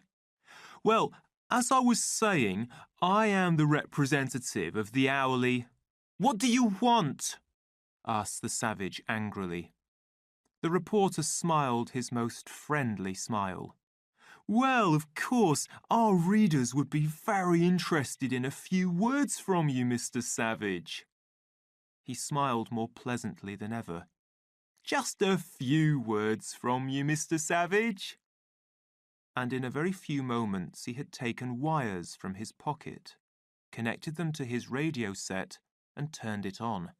Well, as I was saying, I am the representative of the hourly—" "What do you want?" asked the savage angrily. The reporter smiled his most friendly smile. "Well, of course, our readers would be very interested in a few words from you, Mr. Savage." He smiled more pleasantly than ever. "Just a few words from you, Mr. Savage." And in a very few moments he had taken wires from his pocket, connected them to his radio set, and turned it on.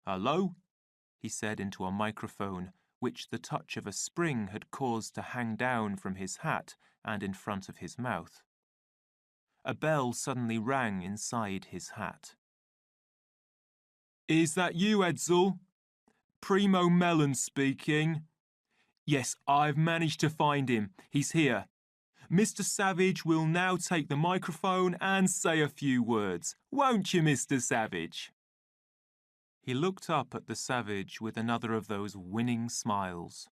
"Hello?" he said into a microphone, which the touch of a spring had caused to hang down from his hat and in front of his mouth. A bell suddenly rang inside his hat. "Is that you, Edsel? Primo Melon speaking. Yes, I've managed to find him. He's here. Mr. Savage will now take the microphone and say a few words. Won't you, Mr. Savage?" He looked up at the savage with another of those winning smiles.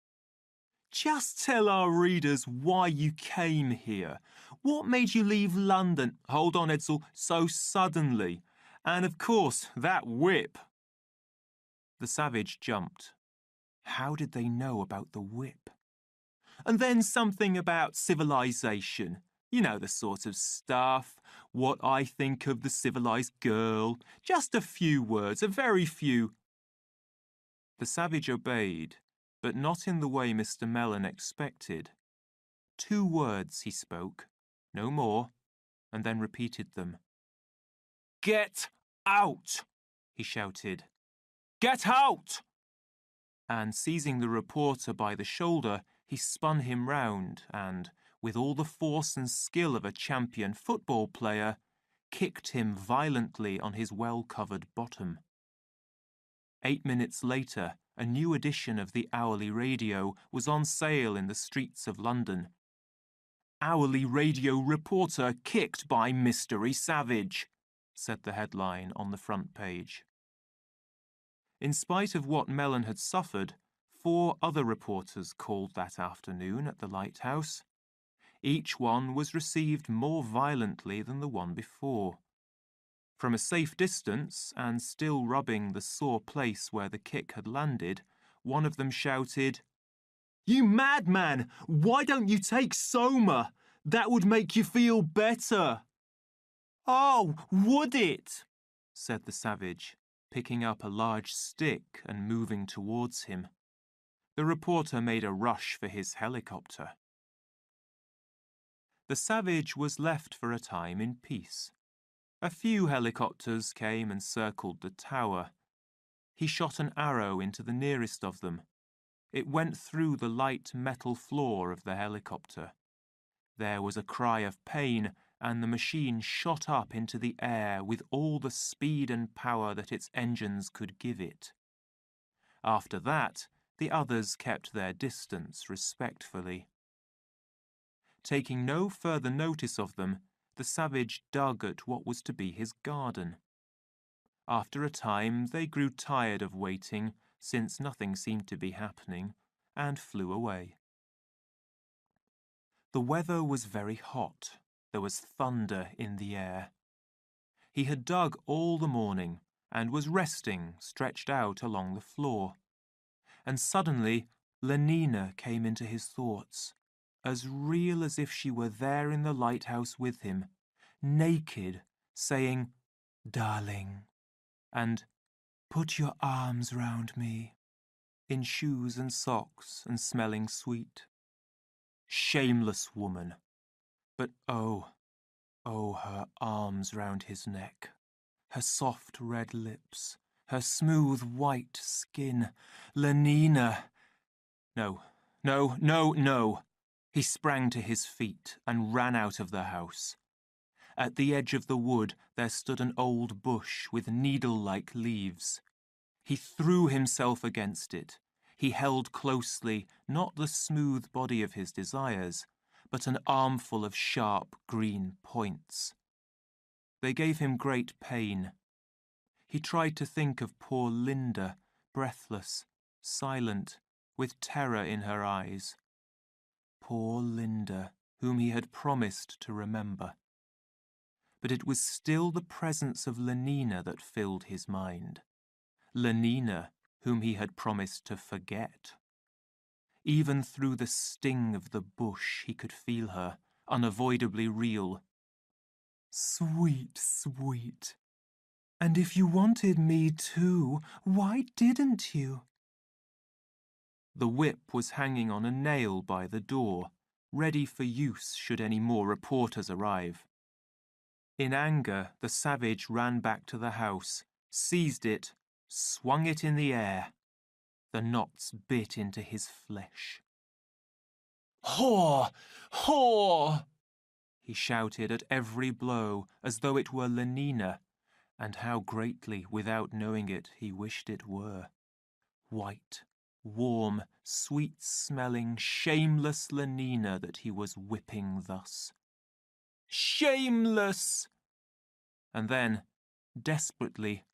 "Just tell our readers why you came here. What made you leave London—" "Hold on, Edsel, so suddenly. And, of course, that whip." The savage jumped. How did they know about the whip? And then something about civilization. You know the sort of stuff. What I think of the civilized girl. Just a few words, a very few. The savage obeyed, but not in the way Mr. Mellon expected. 2 words he spoke, no more, and then repeated them. "Get out!" he shouted. "Get out!" And seizing the reporter by the shoulder, he spun him round and, with all the force and skill of a champion football player, kicked him violently on his well-covered bottom. 8 minutes later, a new edition of the Hourly Radio was on sale in the streets of London. "Hourly Radio reporter kicked by mystery savage," said the headline on the front page. In spite of what Mellon had suffered, 4 other reporters called that afternoon at the lighthouse. Each one was received more violently than the one before. From a safe distance, and still rubbing the sore place where the kick had landed, one of them shouted, "You madman! Why don't you take Soma? That would make you feel better." "Oh, would it?" said the savage, picking up a large stick and moving towards him. The reporter made a rush for his helicopter. The savage was left for a time in peace. A few helicopters came and circled the tower. He shot an arrow into the nearest of them. It went through the light metal floor of the helicopter. There was a cry of pain, and the machine shot up into the air with all the speed and power that its engines could give it. After that, the others kept their distance respectfully. Taking no further notice of them, the savage dug at what was to be his garden. After a time, they grew tired of waiting, since nothing seemed to be happening, and flew away. The weather was very hot. There was thunder in the air. He had dug all the morning and was resting, stretched out along the floor. And suddenly, Lenina came into his thoughts, as real as if she were there in the lighthouse with him, naked, saying, "Darling," and "Put your arms round me," in shoes and socks and smelling sweet. Shameless woman! But oh, her arms round his neck, her soft red lips, her smooth white skin. Lenina! No. He sprang to his feet and ran out of the house. At the edge of the wood there stood an old bush with needle-like leaves. He threw himself against it. He held closely not the smooth body of his desires, but an armful of sharp green points. They gave him great pain. He tried to think of poor Linda, breathless, silent, with terror in her eyes. Poor Linda, whom he had promised to remember. But it was still the presence of Lenina that filled his mind. Lenina, whom he had promised to forget. Even through the sting of the bush he could feel her, unavoidably real. Sweet, sweet. And if you wanted me too, why didn't you? The whip was hanging on a nail by the door, ready for use should any more reporters arrive. In anger, the savage ran back to the house, seized it, swung it in the air. The knots bit into his flesh. "Whore! Whore!" he shouted at every blow, as though it were Lenina, and how greatly, without knowing it, he wished it were. White, warm, sweet-smelling, shameless Lenina that he was whipping thus. Shameless! And then, desperately,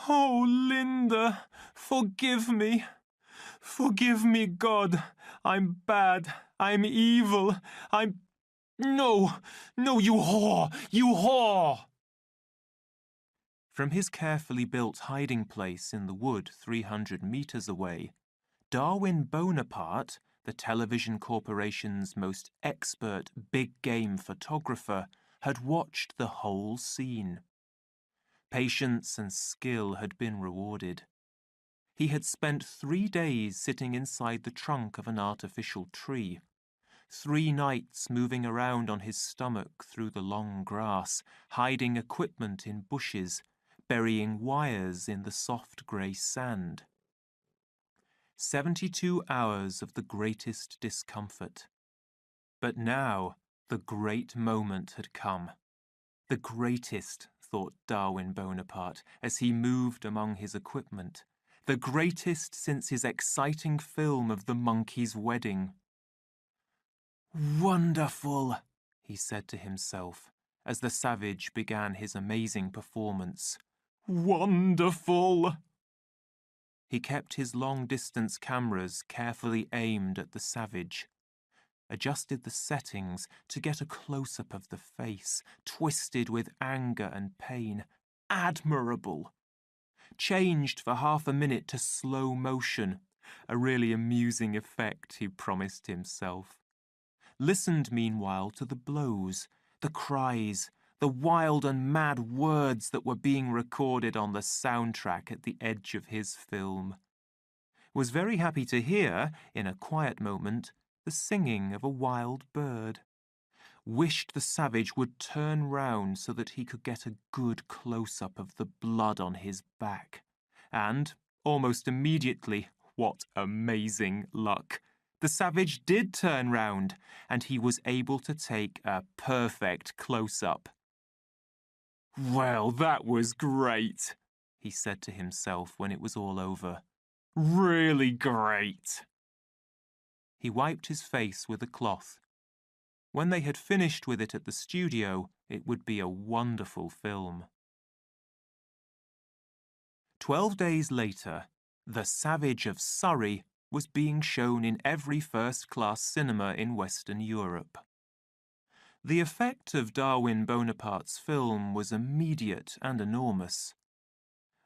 "Oh, Linda, forgive me. Forgive me, God. I'm bad. I'm evil. No, you whore! You whore!" From his carefully built hiding place in the wood 300 meters away, Darwin Bonaparte, the television corporation's most expert big-game photographer, had watched the whole scene. Patience and skill had been rewarded. He had spent 3 days sitting inside the trunk of an artificial tree, 3 nights moving around on his stomach through the long grass, hiding equipment in bushes, burying wires in the soft grey sand. 72 hours of the greatest discomfort. But now the great moment had come. The greatest, thought Darwin Bonaparte as he moved among his equipment. The greatest since his exciting film of the monkey's wedding. "Wonderful," he said to himself as the savage began his amazing performance. "Wonderful!" He kept his long-distance cameras carefully aimed at the savage, adjusted the settings to get a close-up of the face, twisted with anger and pain. Admirable! Changed for half a minute to slow motion, a really amusing effect, he promised himself. Listened meanwhile to the blows, the cries, the wild and mad words that were being recorded on the soundtrack at the edge of his film. Was very happy to hear, in a quiet moment, the singing of a wild bird. Wished the savage would turn round so that he could get a good close-up of the blood on his back. And, almost immediately, what amazing luck! The savage did turn round, and he was able to take a perfect close-up. "Well, that was great," he said to himself when it was all over. "Really great." He wiped his face with a cloth. When they had finished with it at the studio, it would be a wonderful film. 12 days later, The Savage of Surrey was being shown in every first-class cinema in Western Europe. The effect of Darwin Bonaparte's film was immediate and enormous.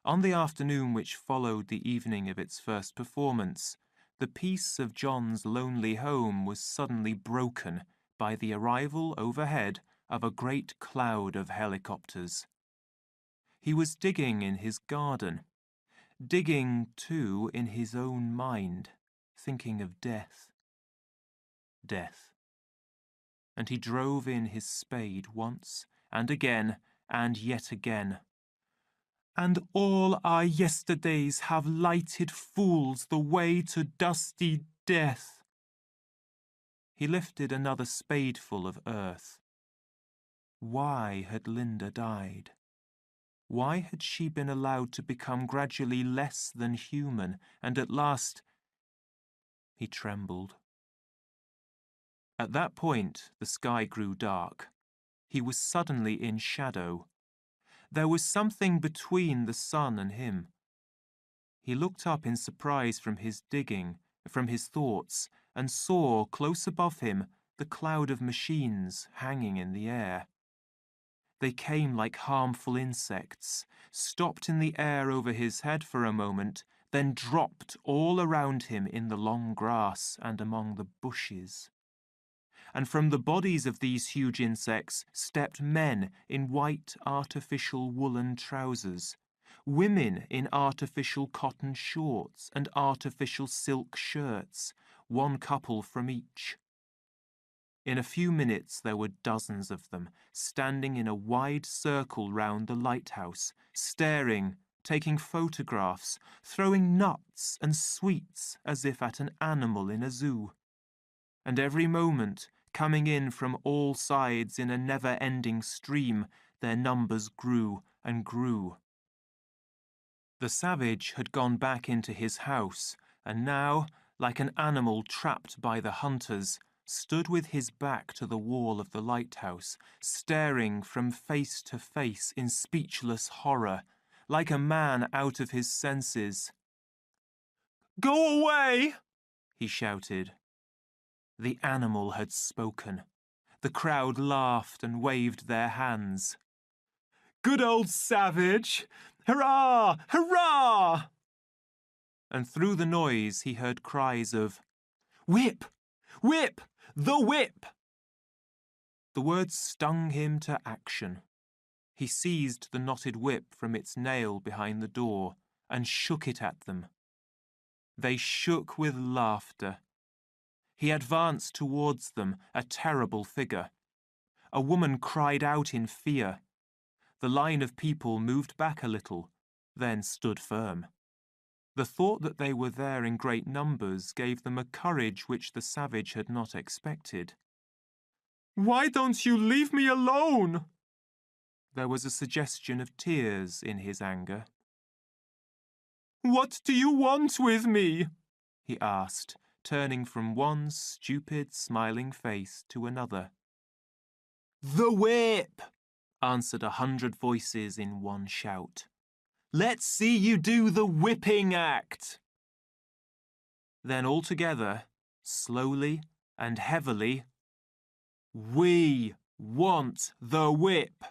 On the afternoon which followed the evening of its first performance, the peace of John's lonely home was suddenly broken by the arrival overhead of a great cloud of helicopters. He was digging in his garden, digging, too, in his own mind, thinking of death. Death. And he drove in his spade once, and again, and yet again. "And all our yesterdays have lighted fools the way to dusty death." He lifted another spadeful of earth. Why had Linda died? Why had she been allowed to become gradually less than human, and at last... He trembled. At that point, the sky grew dark. He was suddenly in shadow. There was something between the sun and him. He looked up in surprise from his digging, from his thoughts, and saw, close above him, the cloud of machines hanging in the air. They came like harmful insects, stopped in the air over his head for a moment, then dropped all around him in the long grass and among the bushes. And from the bodies of these huge insects stepped men in white artificial woolen trousers, women in artificial cotton shorts and artificial silk shirts, one couple from each. In a few minutes there were dozens of them, standing in a wide circle round the lighthouse, staring, taking photographs, throwing nuts and sweets as if at an animal in a zoo. And every moment, coming in from all sides in a never-ending stream, their numbers grew and grew. The savage had gone back into his house, and now, like an animal trapped by the hunters, stood with his back to the wall of the lighthouse, staring from face to face in speechless horror, like a man out of his senses. "Go away!" he shouted. The animal had spoken. The crowd laughed and waved their hands. "Good old savage! Hurrah! Hurrah!" And through the noise he heard cries of, "Whip! Whip! The whip! The words stung him to action. He seized the knotted whip from its nail behind the door and shook it at them. They shook with laughter. He advanced towards them, a terrible figure. A woman cried out in fear. The line of people moved back a little, then stood firm. The thought that they were there in great numbers gave them a courage which the savage had not expected. "Why don't you leave me alone?" There was a suggestion of tears in his anger. "What do you want with me?" he asked, turning from one stupid, smiling face to another. "The whip!" answered 100 voices in one shout. "Let's see you do the whipping act!" Then all together, slowly and heavily, "We want the whip!"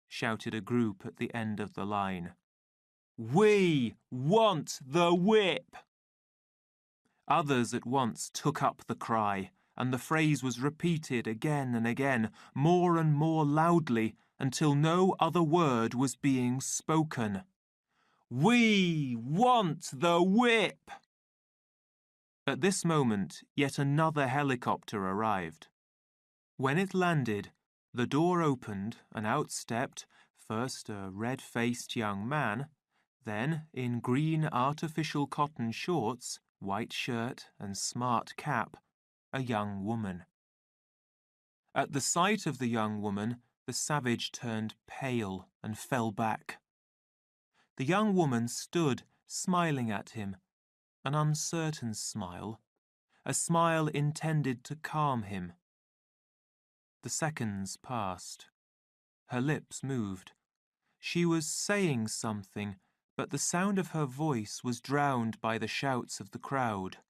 shouted a group at the end of the line. "We want the whip!" Others at once took up the cry, and the phrase was repeated again and again, more and more loudly, until no other word was being spoken. "We want the whip!" At this moment, yet another helicopter arrived. When it landed, the door opened and out stepped first a red-faced young man, then, in green artificial cotton shorts, white shirt and smart cap, a young woman. At the sight of the young woman, the savage turned pale and fell back. The young woman stood, smiling at him, an uncertain smile, a smile intended to calm him. The seconds passed. Her lips moved. She was saying something, but the sound of her voice was drowned by the shouts of the crowd.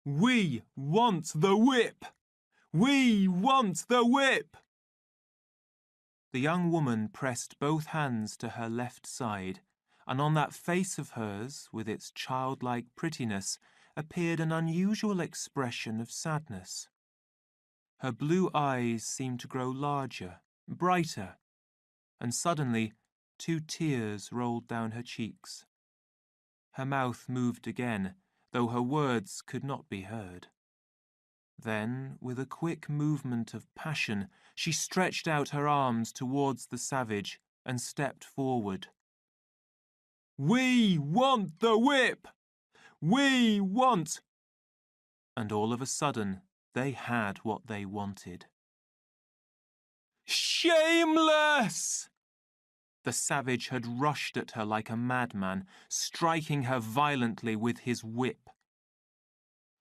"We want the whip! We want the whip!" The young woman pressed both hands to her left side, and on that face of hers, with its childlike prettiness, appeared an unusual expression of sadness. Her blue eyes seemed to grow larger, brighter, and suddenly 2 tears rolled down her cheeks. Her mouth moved again, though her words could not be heard. Then, with a quick movement of passion, she stretched out her arms towards the savage and stepped forward. "We want the whip! We want—" And all of a sudden, they had what they wanted. "Shameless!" The savage had rushed at her like a madman, striking her violently with his whip.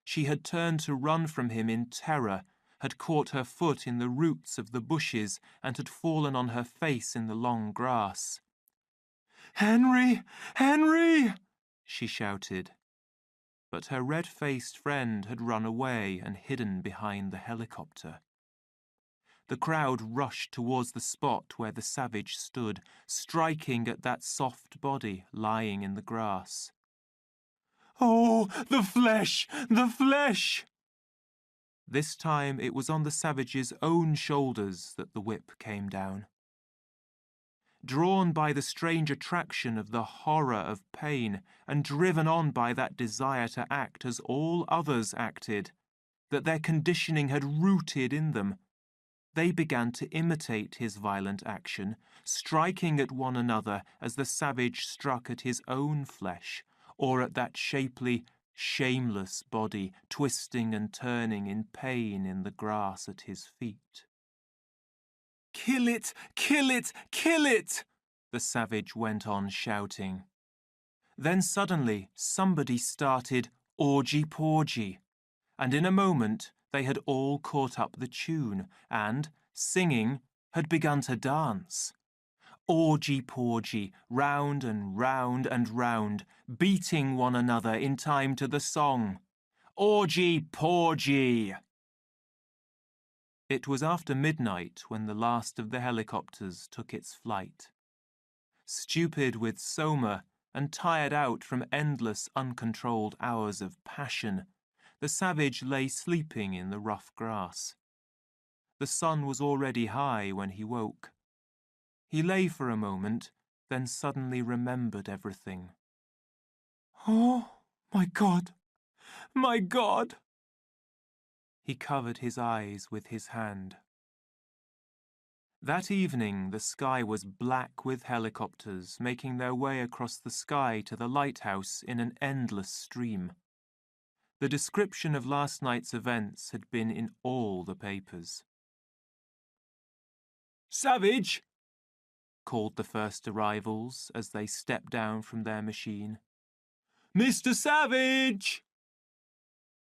She had turned to run from him in terror, had caught her foot in the roots of the bushes, and had fallen on her face in the long grass. "Henry! Henry!" she shouted. But her red-faced friend had run away and hidden behind the helicopter. The crowd rushed towards the spot where the savage stood, striking at that soft body lying in the grass. "Oh, the flesh! The flesh!" This time it was on the savage's own shoulders that the whip came down. Drawn by the strange attraction of the horror of pain, and driven on by that desire to act as all others acted, that their conditioning had rooted in them, they began to imitate his violent action, striking at one another as the savage struck at his own flesh, or at that shapely, shameless body twisting and turning in pain in the grass at his feet. "Kill it! Kill it! Kill it!" the savage went on shouting. Then suddenly somebody started orgy-porgy, and in a moment they had all caught up the tune and, singing, had begun to dance. Orgy-porgy, round and round and round, beating one another in time to the song. Orgy-porgy! It was after midnight when the last of the helicopters took its flight. Stupid with soma and tired out from endless uncontrolled hours of passion, The savage lay sleeping in the rough grass. The sun was already high when he woke. He lay for a moment, then suddenly remembered everything. Oh, my God! My God! He covered his eyes with his hand. That evening the sky was black with helicopters making their way across the sky to the lighthouse in an endless stream. The description of last night's events had been in all the papers. "Savage!" called the first arrivals as they stepped down from their machine. "Mr. Savage!"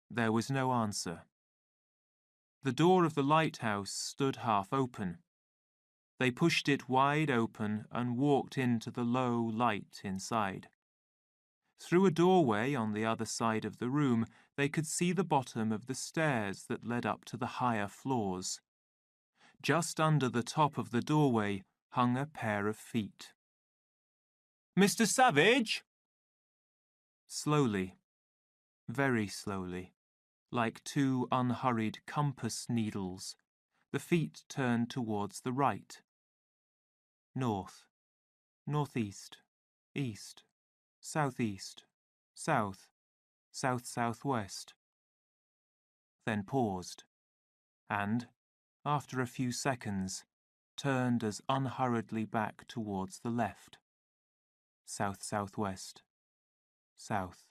There was no answer. The door of the lighthouse stood half open. They pushed it wide open and walked into the low light inside. Through a doorway on the other side of the room, they could see the bottom of the stairs that led up to the higher floors. Just under the top of the doorway hung a pair of feet. "Mr. Savage!" Slowly, very slowly, like two unhurried compass needles, the feet turned towards the right. North, northeast, east, southeast, south, south-southwest. Then paused, and, after a few seconds, turned as unhurriedly back towards the left. South-southwest, south.